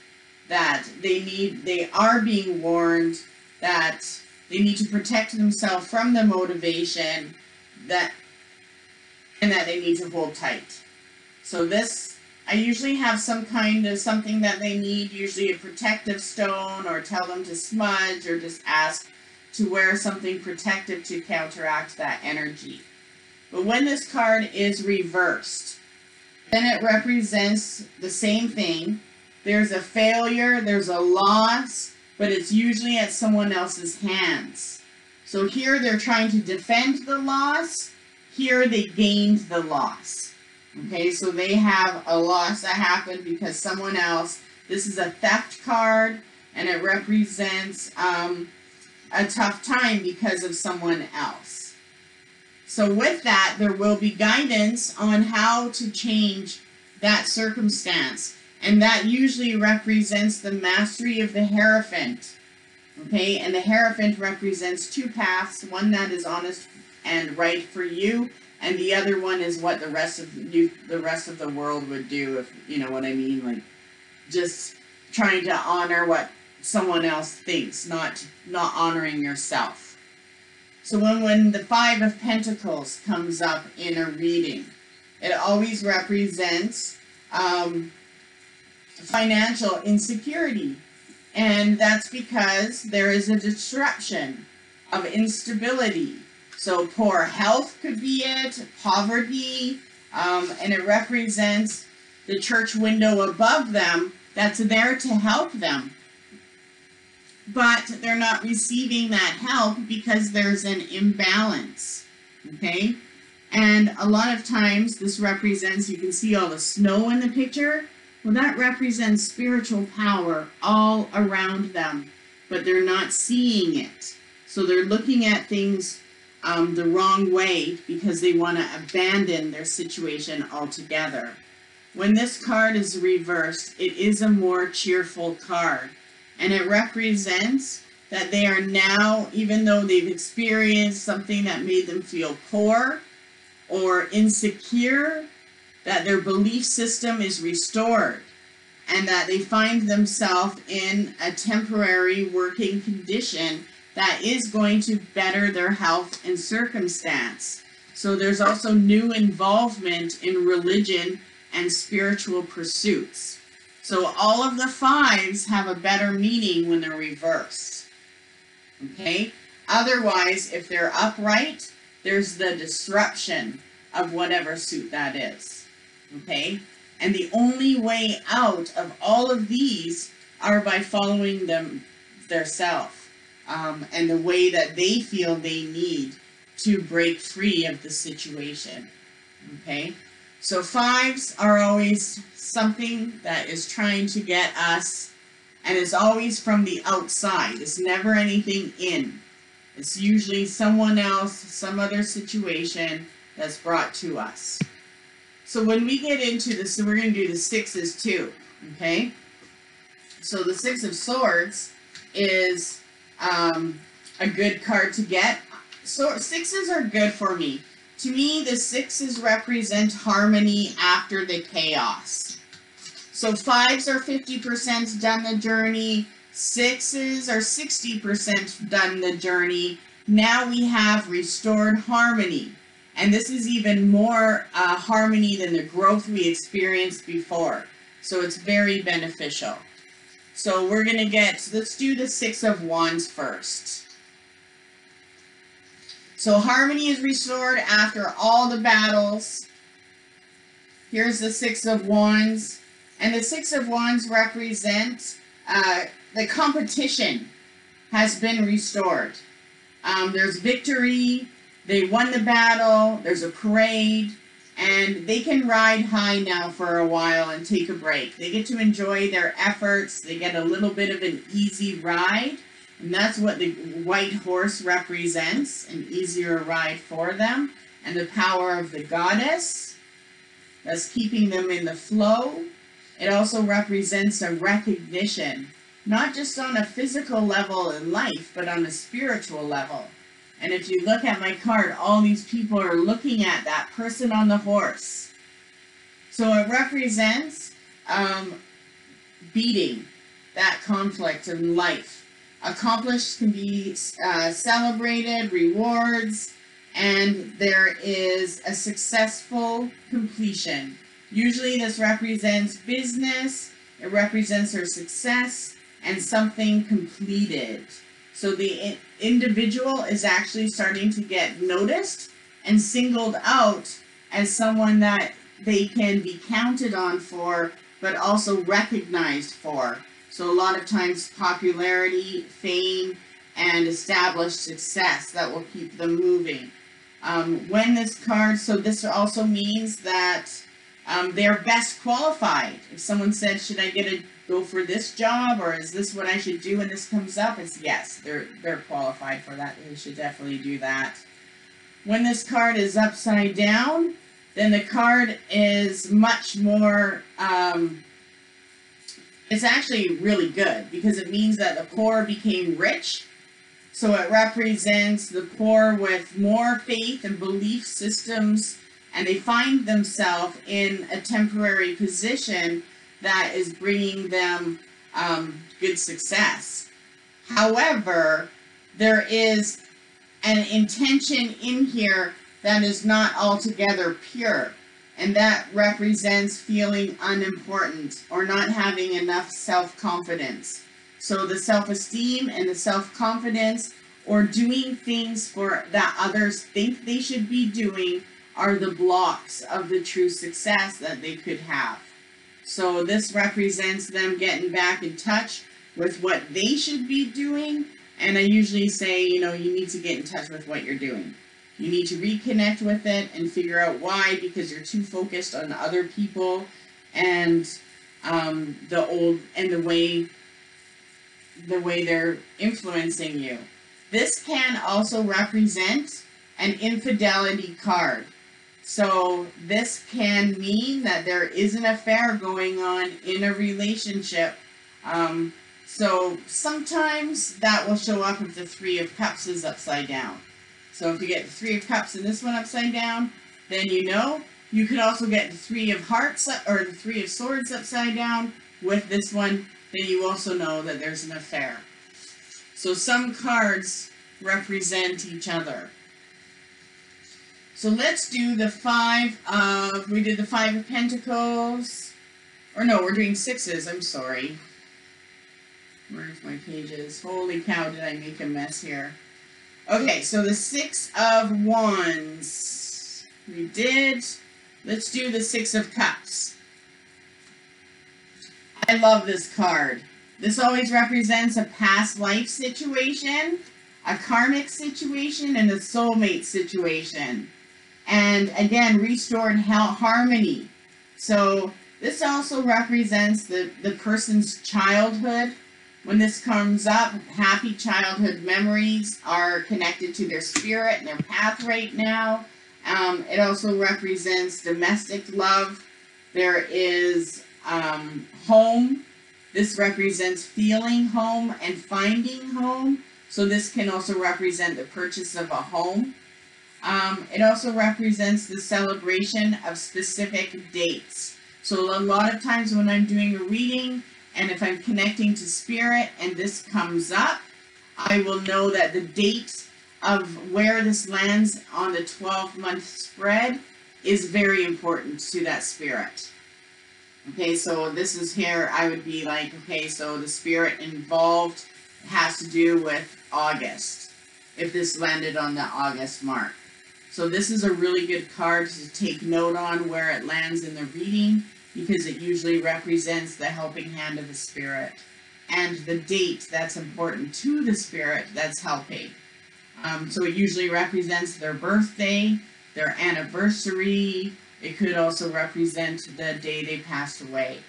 That they are being warned that they need to protect themselves from the motivation and that they need to hold tight. So this, I usually have some kind of something that they need, usually a protective stone, or tell them to smudge, or just ask to wear something protective to counteract that energy. But when this card is reversed, then it represents the same thing. There's a failure, there's a loss, but it's usually at someone else's hands. So here they're trying to defend the loss. Here they gained the loss. Okay, so they have a loss that happened because someone else, this is a theft card, and it represents a tough time because of someone else. So with that, there will be guidance on how to change that circumstance. And that usually represents the mastery of the Hierophant. Okay, and the Hierophant represents two paths. One that is honest and right for you, and the other one is what the rest of the world would do, if you know what I mean. Like, just trying to honor what someone else thinks, not honoring yourself. So when the Five of Pentacles comes up in a reading, it always represents financial insecurity. And that's because there is a disruption of instability. So poor health could be it, poverty, and it represents the church window above them that's there to help them. But they're not receiving that help because there's an imbalance, okay? And a lot of times this represents, you can see all the snow in the picture, well, that represents spiritual power all around them, but they're not seeing it. So they're looking at things the wrong way because they want to abandon their situation altogether. When this card is reversed, it is a more cheerful card. And it represents that they are now, even though they've experienced something that made them feel poor or insecure, that their belief system is restored and that they find themselves in a temporary working condition that is going to better their health and circumstance. So there's also new involvement in religion and spiritual pursuits. So all of the fives have a better meaning when they're reversed. Okay? Otherwise, if they're upright, there's the disruption of whatever suit that is. Okay? And the only way out of all of these are by following them theirself, and the way that they feel they need to break free of the situation. Okay? So fives are always something that is trying to get us, and it's always from the outside. It's never anything in. It's usually someone else, some other situation that's brought to us. So when we get into this, so we're going to do the sixes too, okay? So the Six of Swords is a good card to get. So sixes are good for me. To me, the sixes represent harmony after the chaos. So fives are 50% done the journey. Sixes are 60% done the journey. Now we have restored harmony. And this is even more harmony than the growth we experienced before. So it's very beneficial. So we're going to let's do the Six of Wands first. So harmony is restored after all the battles. Here's the Six of Wands. And the Six of Wands represents the competition has been restored. There's victory. They won the battle. There's a parade. And they can ride high now for a while and take a break. They get to enjoy their efforts. They get a little bit of an easy ride. And that's what the white horse represents, an easier ride for them. And the power of the goddess that's keeping them in the flow. It also represents a recognition, not just on a physical level in life, but on a spiritual level. And if you look at my card, all these people are looking at that person on the horse. So it represents beating that conflict in life. Accomplished can be celebrated, rewards, and there is a successful completion. Usually this represents business, it represents their success, and something completed. So the individual is actually starting to get noticed and singled out as someone that they can be counted on for, but also recognized for. So a lot of times popularity, fame, and established success that will keep them moving. When this card, so this also means that they're best qualified. If someone said, should I go for this job, or is this what I should do when this comes up? It's yes, they're qualified for that. They should definitely do that. When this card is upside down, then the card is much more, it's actually really good because it means that the poor became rich. So it represents the poor with more faith and belief systems, and they find themselves in a temporary position that is bringing them good success. However, there is an intention in here that is not altogether pure. And that represents feeling unimportant or not having enough self-confidence. So the self-esteem and the self-confidence or doing things for that others think they should be doing are the blocks of the true success that they could have. So this represents them getting back in touch with what they should be doing. And I usually say, you need to get in touch with what you're doing. You need to reconnect with it and figure out why, because you're too focused on other people and the way they're influencing you. This can also represent an infidelity card. So this can mean that there is an affair going on in a relationship. So sometimes that will show up if the Three of Cups is upside down. So if you get the Three of Cups and this one upside down, then you could also get the Three of Hearts or the Three of Swords upside down with this one. Then you also know that there's an affair. So some cards represent each other. So let's do the we did the Five of Pentacles. Or no, we're doing sixes, I'm sorry. Where's my pages? Holy cow, did I make a mess here. Okay, so the Six of Wands. We did. Let's do the Six of Cups. I love this card. This always represents a past life situation, a karmic situation, and a soulmate situation. And again, restored harmony. So this also represents the person's childhood. When this comes up, happy childhood memories are connected to their spirit and their path right now. It also represents domestic love. There is home. This represents feeling home and finding home. So this can also represent the purchase of a home. It also represents the celebration of specific dates. So a lot of times when I'm doing a reading, and if I'm connecting to spirit and this comes up, I will know that the date of where this lands on the 12-month spread is very important to that spirit. Okay, so this is here, I would be like, okay, so the spirit involved has to do with August, if this landed on the August mark. So this is a really good card to take note on where it lands in the reading, because it usually represents the helping hand of the spirit and the date that's important to the spirit that's helping. So it usually represents their birthday, their anniversary. It could also represent the day they passed away.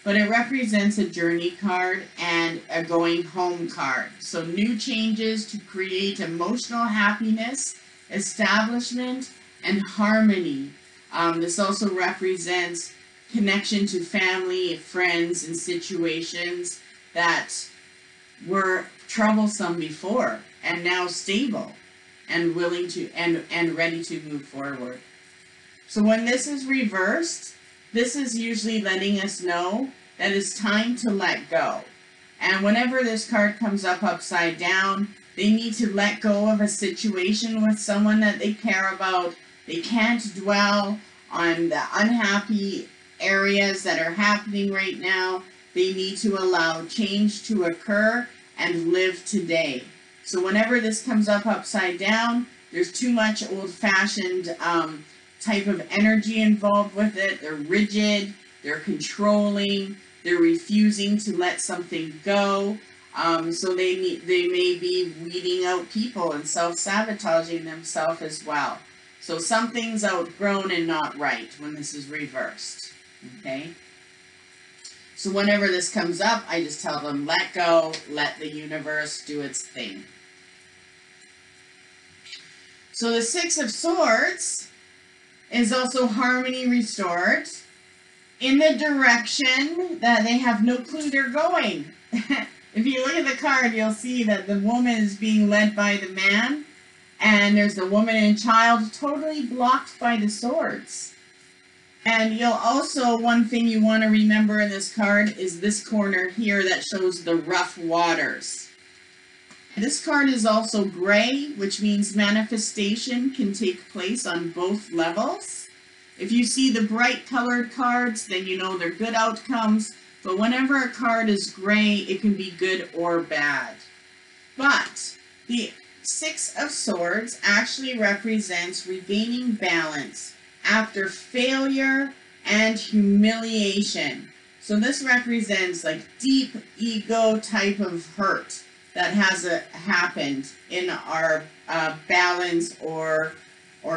But it represents a journey card and a going home card. So new changes to create emotional happiness, establishment, and harmony. This also represents connection to family, friends, and situations that were troublesome before and now stable and willing to and ready to move forward. So when this is reversed, this is usually letting us know that it's time to let go. And whenever this card comes up upside down, they need to let go of a situation with someone that they care about. They can't dwell on the unhappy areas that are happening right now. They need to allow change to occur and live today. So whenever this comes up upside down, there's too much old-fashioned type of energy involved with it. They're rigid, they're controlling, they're refusing to let something go. So they may be weeding out people and self-sabotaging themselves as well. So something's outgrown and not right when this is reversed. Okay? So whenever this comes up, I just tell them, let go, let the universe do its thing. So the Six of Swords is also harmony restored in the direction that they have no clue they're going. If you look at the card, you'll see that the woman is being led by the man, and there's the woman and child totally blocked by the swords. And you'll also, one thing you want to remember in this card is this corner here that shows the rough waters. This card is also gray, which means manifestation can take place on both levels. If you see the bright colored cards, then you know they're good outcomes. But whenever a card is gray, it can be good or bad. But the Six of Swords actually represents regaining balance after failure and humiliation. So this represents like deep ego type of hurt that has happened in our balance or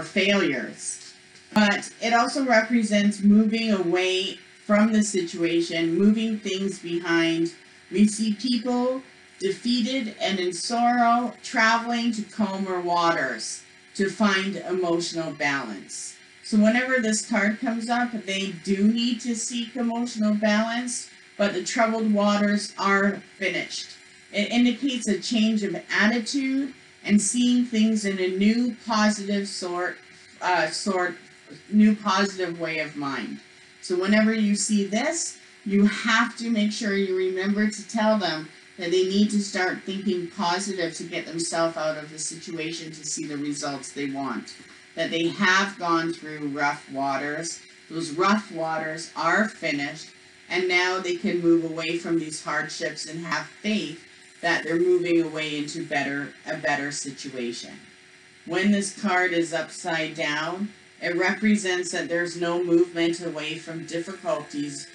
failures. But it also represents moving away from the situation, moving things behind. We see people defeated and in sorrow, traveling to calmer waters to find emotional balance. So whenever this card comes up, they do need to seek emotional balance, but the troubled waters are finished. It indicates a change of attitude and seeing things in a new positive new positive way of mind. So whenever you see this, you have to make sure you remember to tell them that they need to start thinking positive to get themselves out of the situation to see the results they want. That they have gone through rough waters. Those rough waters are finished, and now they can move away from these hardships and have faith that they're moving away into a better situation. When this card is upside down, it represents that there's no movement away from difficulties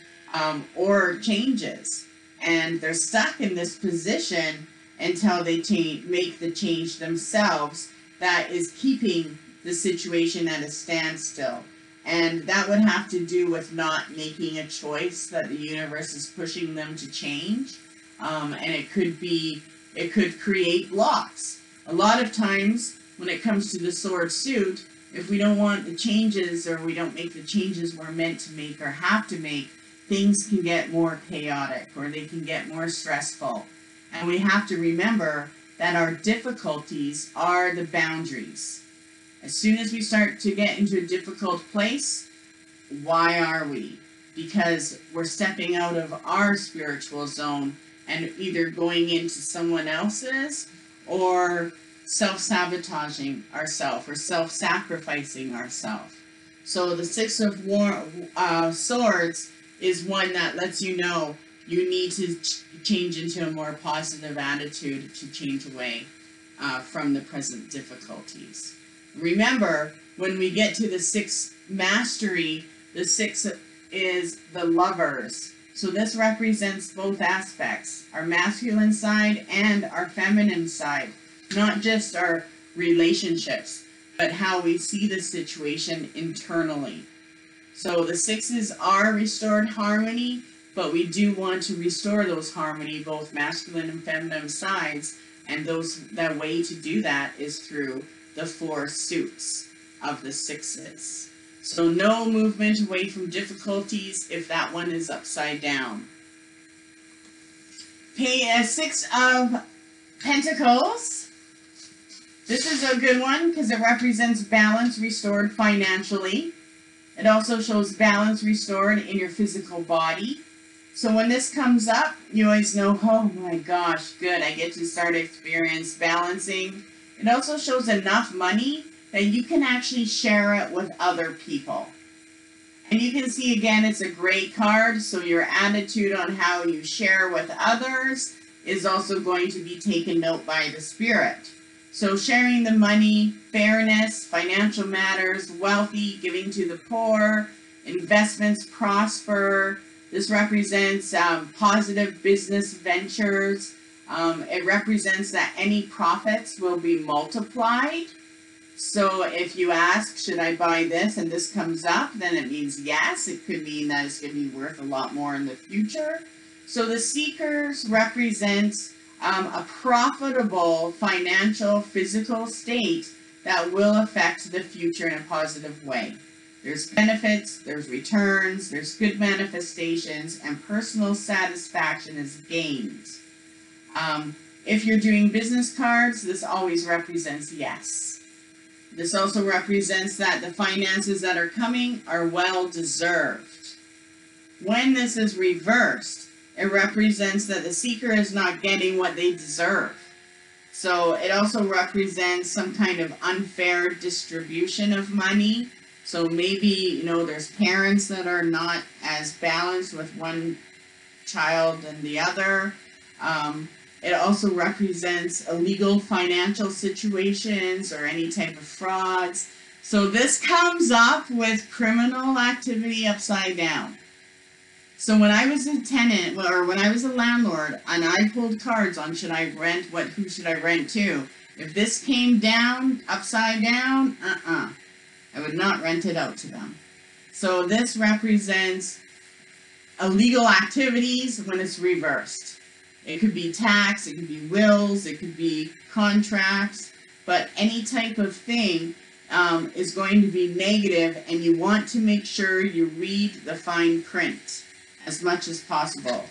or changes. And they're stuck in this position until they make the change themselves that is keeping the situation at a standstill. And that would have to do with not making a choice that the universe is pushing them to change. And it could create blocks. A lot of times when it comes to the sword suit, if we don't want the changes or we don't make the changes we're meant to make or have to make, things can get more chaotic or they can get more stressful. And we have to remember that our difficulties are the boundaries. As soon as we start to get into a difficult place, why are we? Because we're stepping out of our spiritual zone and either going into someone else's or self-sabotaging ourselves or self-sacrificing ourselves. So the Six of Swords is one that lets you know you need to change into a more positive attitude to change away from the present difficulties. Remember, when we get to the Sixth Mastery, the Six is the Lovers. So this represents both aspects, our masculine side and our feminine side. Not just our relationships, but how we see the situation internally. So the sixes are restored harmony, but we do want to restore those harmony, both masculine and feminine sides, and that way to do that is through the four suits of the sixes. So no movement away from difficulties if that one is upside down. Six of Pentacles. This is a good one because it represents balance restored financially. It also shows balance restored in your physical body. So when this comes up, you always know, oh my gosh, good, I get to start experience balancing. It also shows enough money that you can actually share it with other people. And you can see again, it's a great card, so your attitude on how you share with others is also going to be taken note by the spirit. So sharing the money, fairness, financial matters, wealthy, giving to the poor, investments prosper. This represents positive business ventures. It represents that any profits will be multiplied. So if you ask, should I buy this, and this comes up, then it means yes. It could mean that it's going to be worth a lot more in the future. So the Seekers represent a profitable financial, physical state that will affect the future in a positive way. There's benefits, there's returns, there's good manifestations, and personal satisfaction is gained. If you're doing business cards, this always represents yes. This also represents that the finances that are coming are well deserved. When this is reversed, it represents that the seeker is not getting what they deserve. So it also represents some kind of unfair distribution of money. So maybe, you know, there's parents that are not as balanced with one child than the other. It also represents illegal financial situations or any type of frauds. So this comes up with criminal activity upside down. So when I was a tenant, or when I was a landlord, and I pulled cards on who should I rent to, if this came down, upside down, I would not rent it out to them. So this represents illegal activities when it's reversed. It could be tax, it could be wills, it could be contracts, but any type of thing is going to be negative, and you want to make sure you read the fine print as much as possible.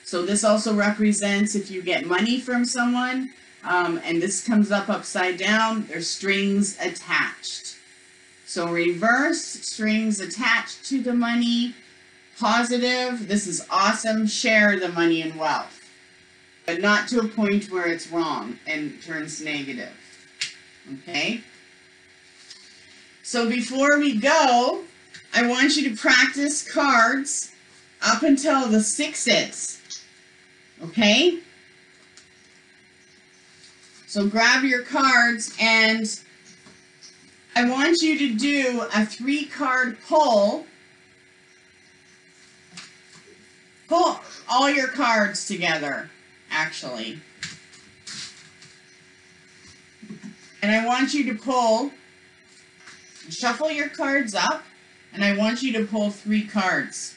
So this also represents if you get money from someone, and this comes up upside down, there's strings attached. So reverse, strings attached to the money. Positive, this is awesome, share the money and wealth. But not to a point where it's wrong and turns negative. Okay? So before we go, I want you to practice cards up until the sixes. Okay? So grab your cards, and I want you to do a 3-card pull. Pull all your cards together, actually. And I want you to shuffle your cards up, and I want you to pull 3 cards.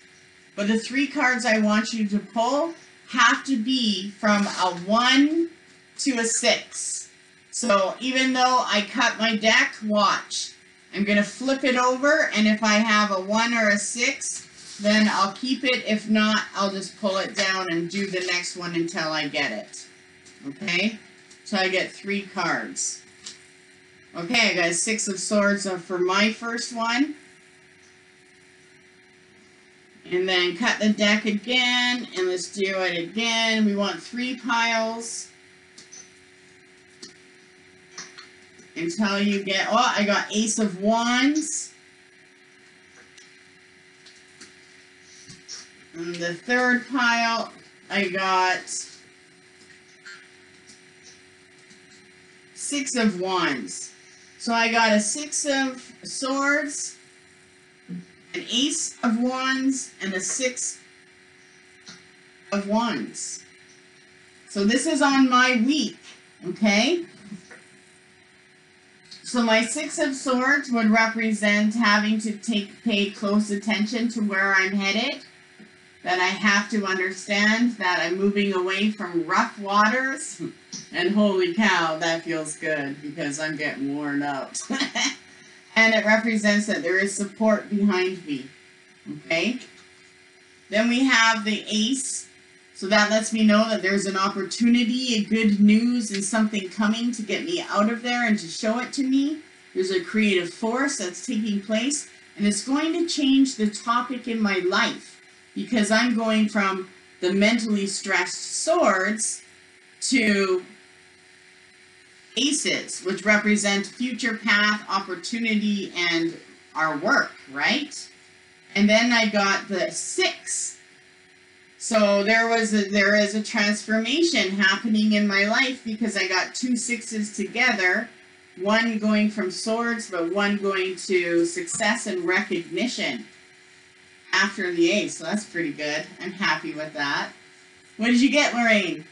But the 3 cards I want you to pull have to be from a 1 to a 6. So even though I cut my deck, watch. I'm going to flip it over, and if I have a 1 or a 6, then I'll keep it. If not, I'll just pull it down and do the next one until I get it. Okay? So I get 3 cards. Okay, I got a 6 of Swords for my first one. And then cut the deck again, and let's do it again. We want 3 piles until you get, oh, I got Ace of Wands. And the third pile, I got 6 of Wands. So I got a 6 of Swords, an Ace of Wands, and a 6 of Wands. So this is on my week, okay? So my 6 of Swords would represent having to pay close attention to where I'm headed. That I have to understand that I'm moving away from rough waters. And holy cow, that feels good because I'm getting worn out. And it represents that there is support behind me. Okay? Then we have the Ace. So that lets me know that there's an opportunity, a good news, and something coming to get me out of there and to show it to me. There's a creative force that's taking place, and it's going to change the topic in my life. Because I'm going from the mentally stressed Swords to Aces, which represent future path, opportunity, and our work, right? And then I got the 6. So there is a transformation happening in my life because I got 2 6s together. One going from Swords, but one going to success and recognition. After the Ace, so that's pretty good. I'm happy with that. What did you get, Lorraine?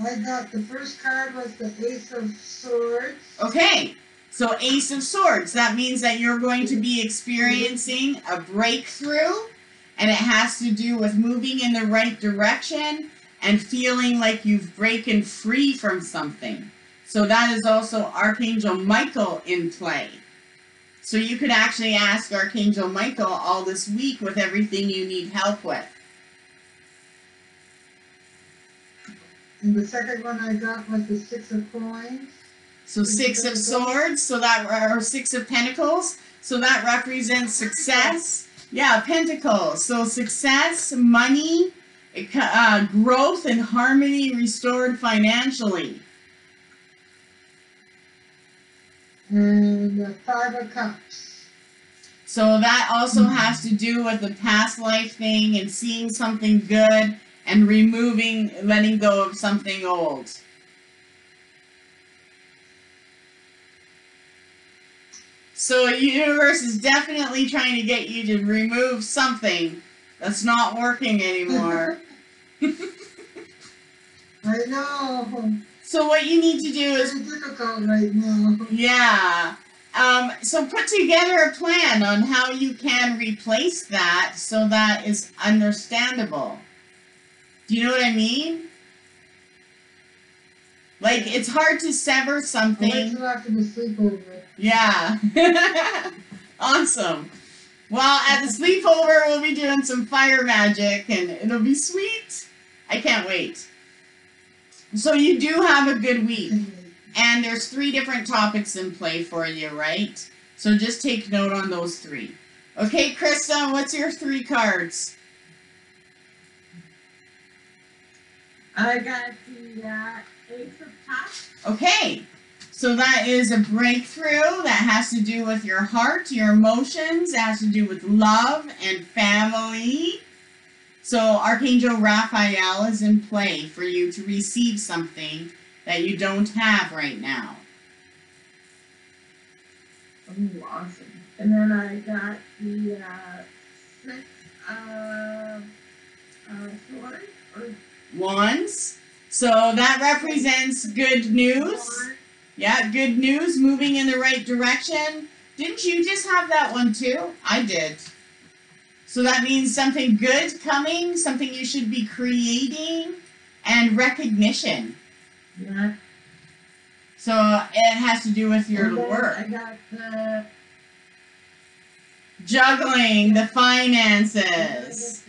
I got the first card was the Ace of Swords. Okay, so Ace of Swords. That means that you're going to be experiencing a breakthrough, and it has to do with moving in the right direction and feeling like you've broken free from something. So that is also Archangel Michael in play. So you could actually ask Archangel Michael all this week with everything you need help with. And the second one I got was the 6 of Coins. So 6 of Swords, so that, or 6 of Pentacles, so that represents success. Yeah, Pentacles. So success, money, Growth and harmony restored financially. And the Five of Cups. So that also has to do with the past life thing and seeing something good and letting go of something old. So the universe is definitely trying to get you to remove something that's not working anymore. I know. So what you need to do It's is, difficult right now. yeah. So put together a plan on how you can replace that so that is understandable. Do you know what I mean? Like, it's hard to sever I'll wait something. till after the sleepover. Yeah. Awesome. Well, at the sleepover, we'll be doing some fire magic, and it'll be sweet. I can't wait. So you do have a good week. And there's 3 different topics in play for you, right? So just take note on those 3. Okay, Krista, what's your 3 cards? I got the Ace of Cups. Okay, so that is a breakthrough that has to do with your heart, your emotions, it has to do with love and family. So Archangel Raphael is in play for you to receive something that you don't have right now. Oh, awesome. And then I got the 6 of swords. Or Wands. So that represents good news. swords. Yeah, good news, moving in the right direction. Didn't you just have that one too? I did. So that means something good coming, something you should be creating, and recognition. Yeah. So it has to do with your And then work. I got the Juggling the finances.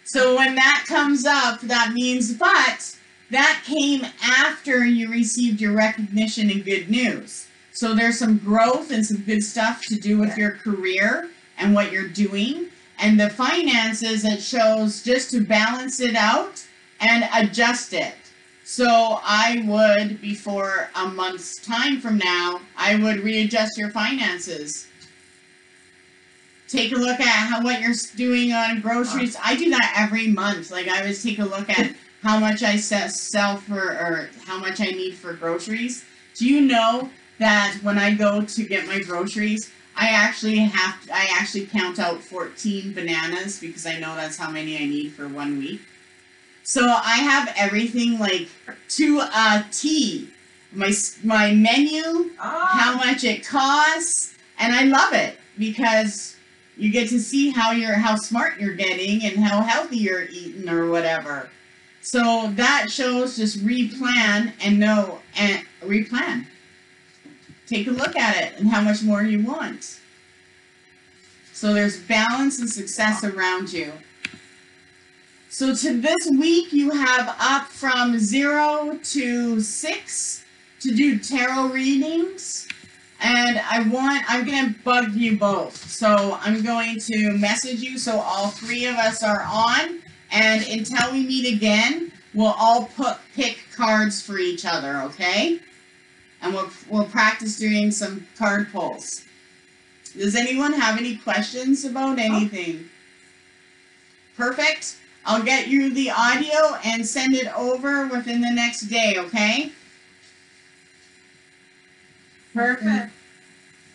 So when that comes up, that means, but that came after you received your recognition and good news. So there's some growth and some good stuff to do with your career and what you're doing. And the finances, it shows just to balance it out and adjust it. So I would, before a month's time from now, I would readjust your finances. Take a look at what you're doing on groceries. I do that every month. Like, I always take a look at how much I sell for, or how much I need for groceries. Do you know that when I go to get my groceries, I actually count out 14 bananas because I know that's how many I need for 1 week. So I have everything like to a T. My menu, how much it costs, and I love it because you get to see how smart you're getting and how healthy you're eating or whatever. So that shows just replan and replan. Take a look at it and how much more you want. So there's balance and success around you. So to this week, you have up from 0 to 6 to do tarot readings. And I'm going to bug you both. So I'm going to message you so all 3 of us are on. And until we meet again, we'll all pick cards for each other, okay? And we'll practice doing some card pulls. Does anyone have any questions about anything? Perfect. I'll get you the audio and send it over within the next day, okay? perfect.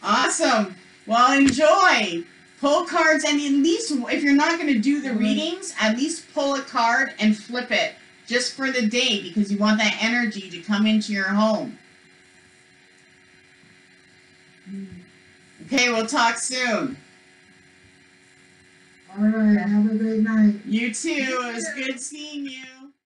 Awesome. Well, enjoy. Pull cards, and at least, if you're not going to do the readings, at least pull a card and flip it just for the day because you want that energy to come into your home. Okay, we'll talk soon. All right, have a great night. You too. It was good seeing you.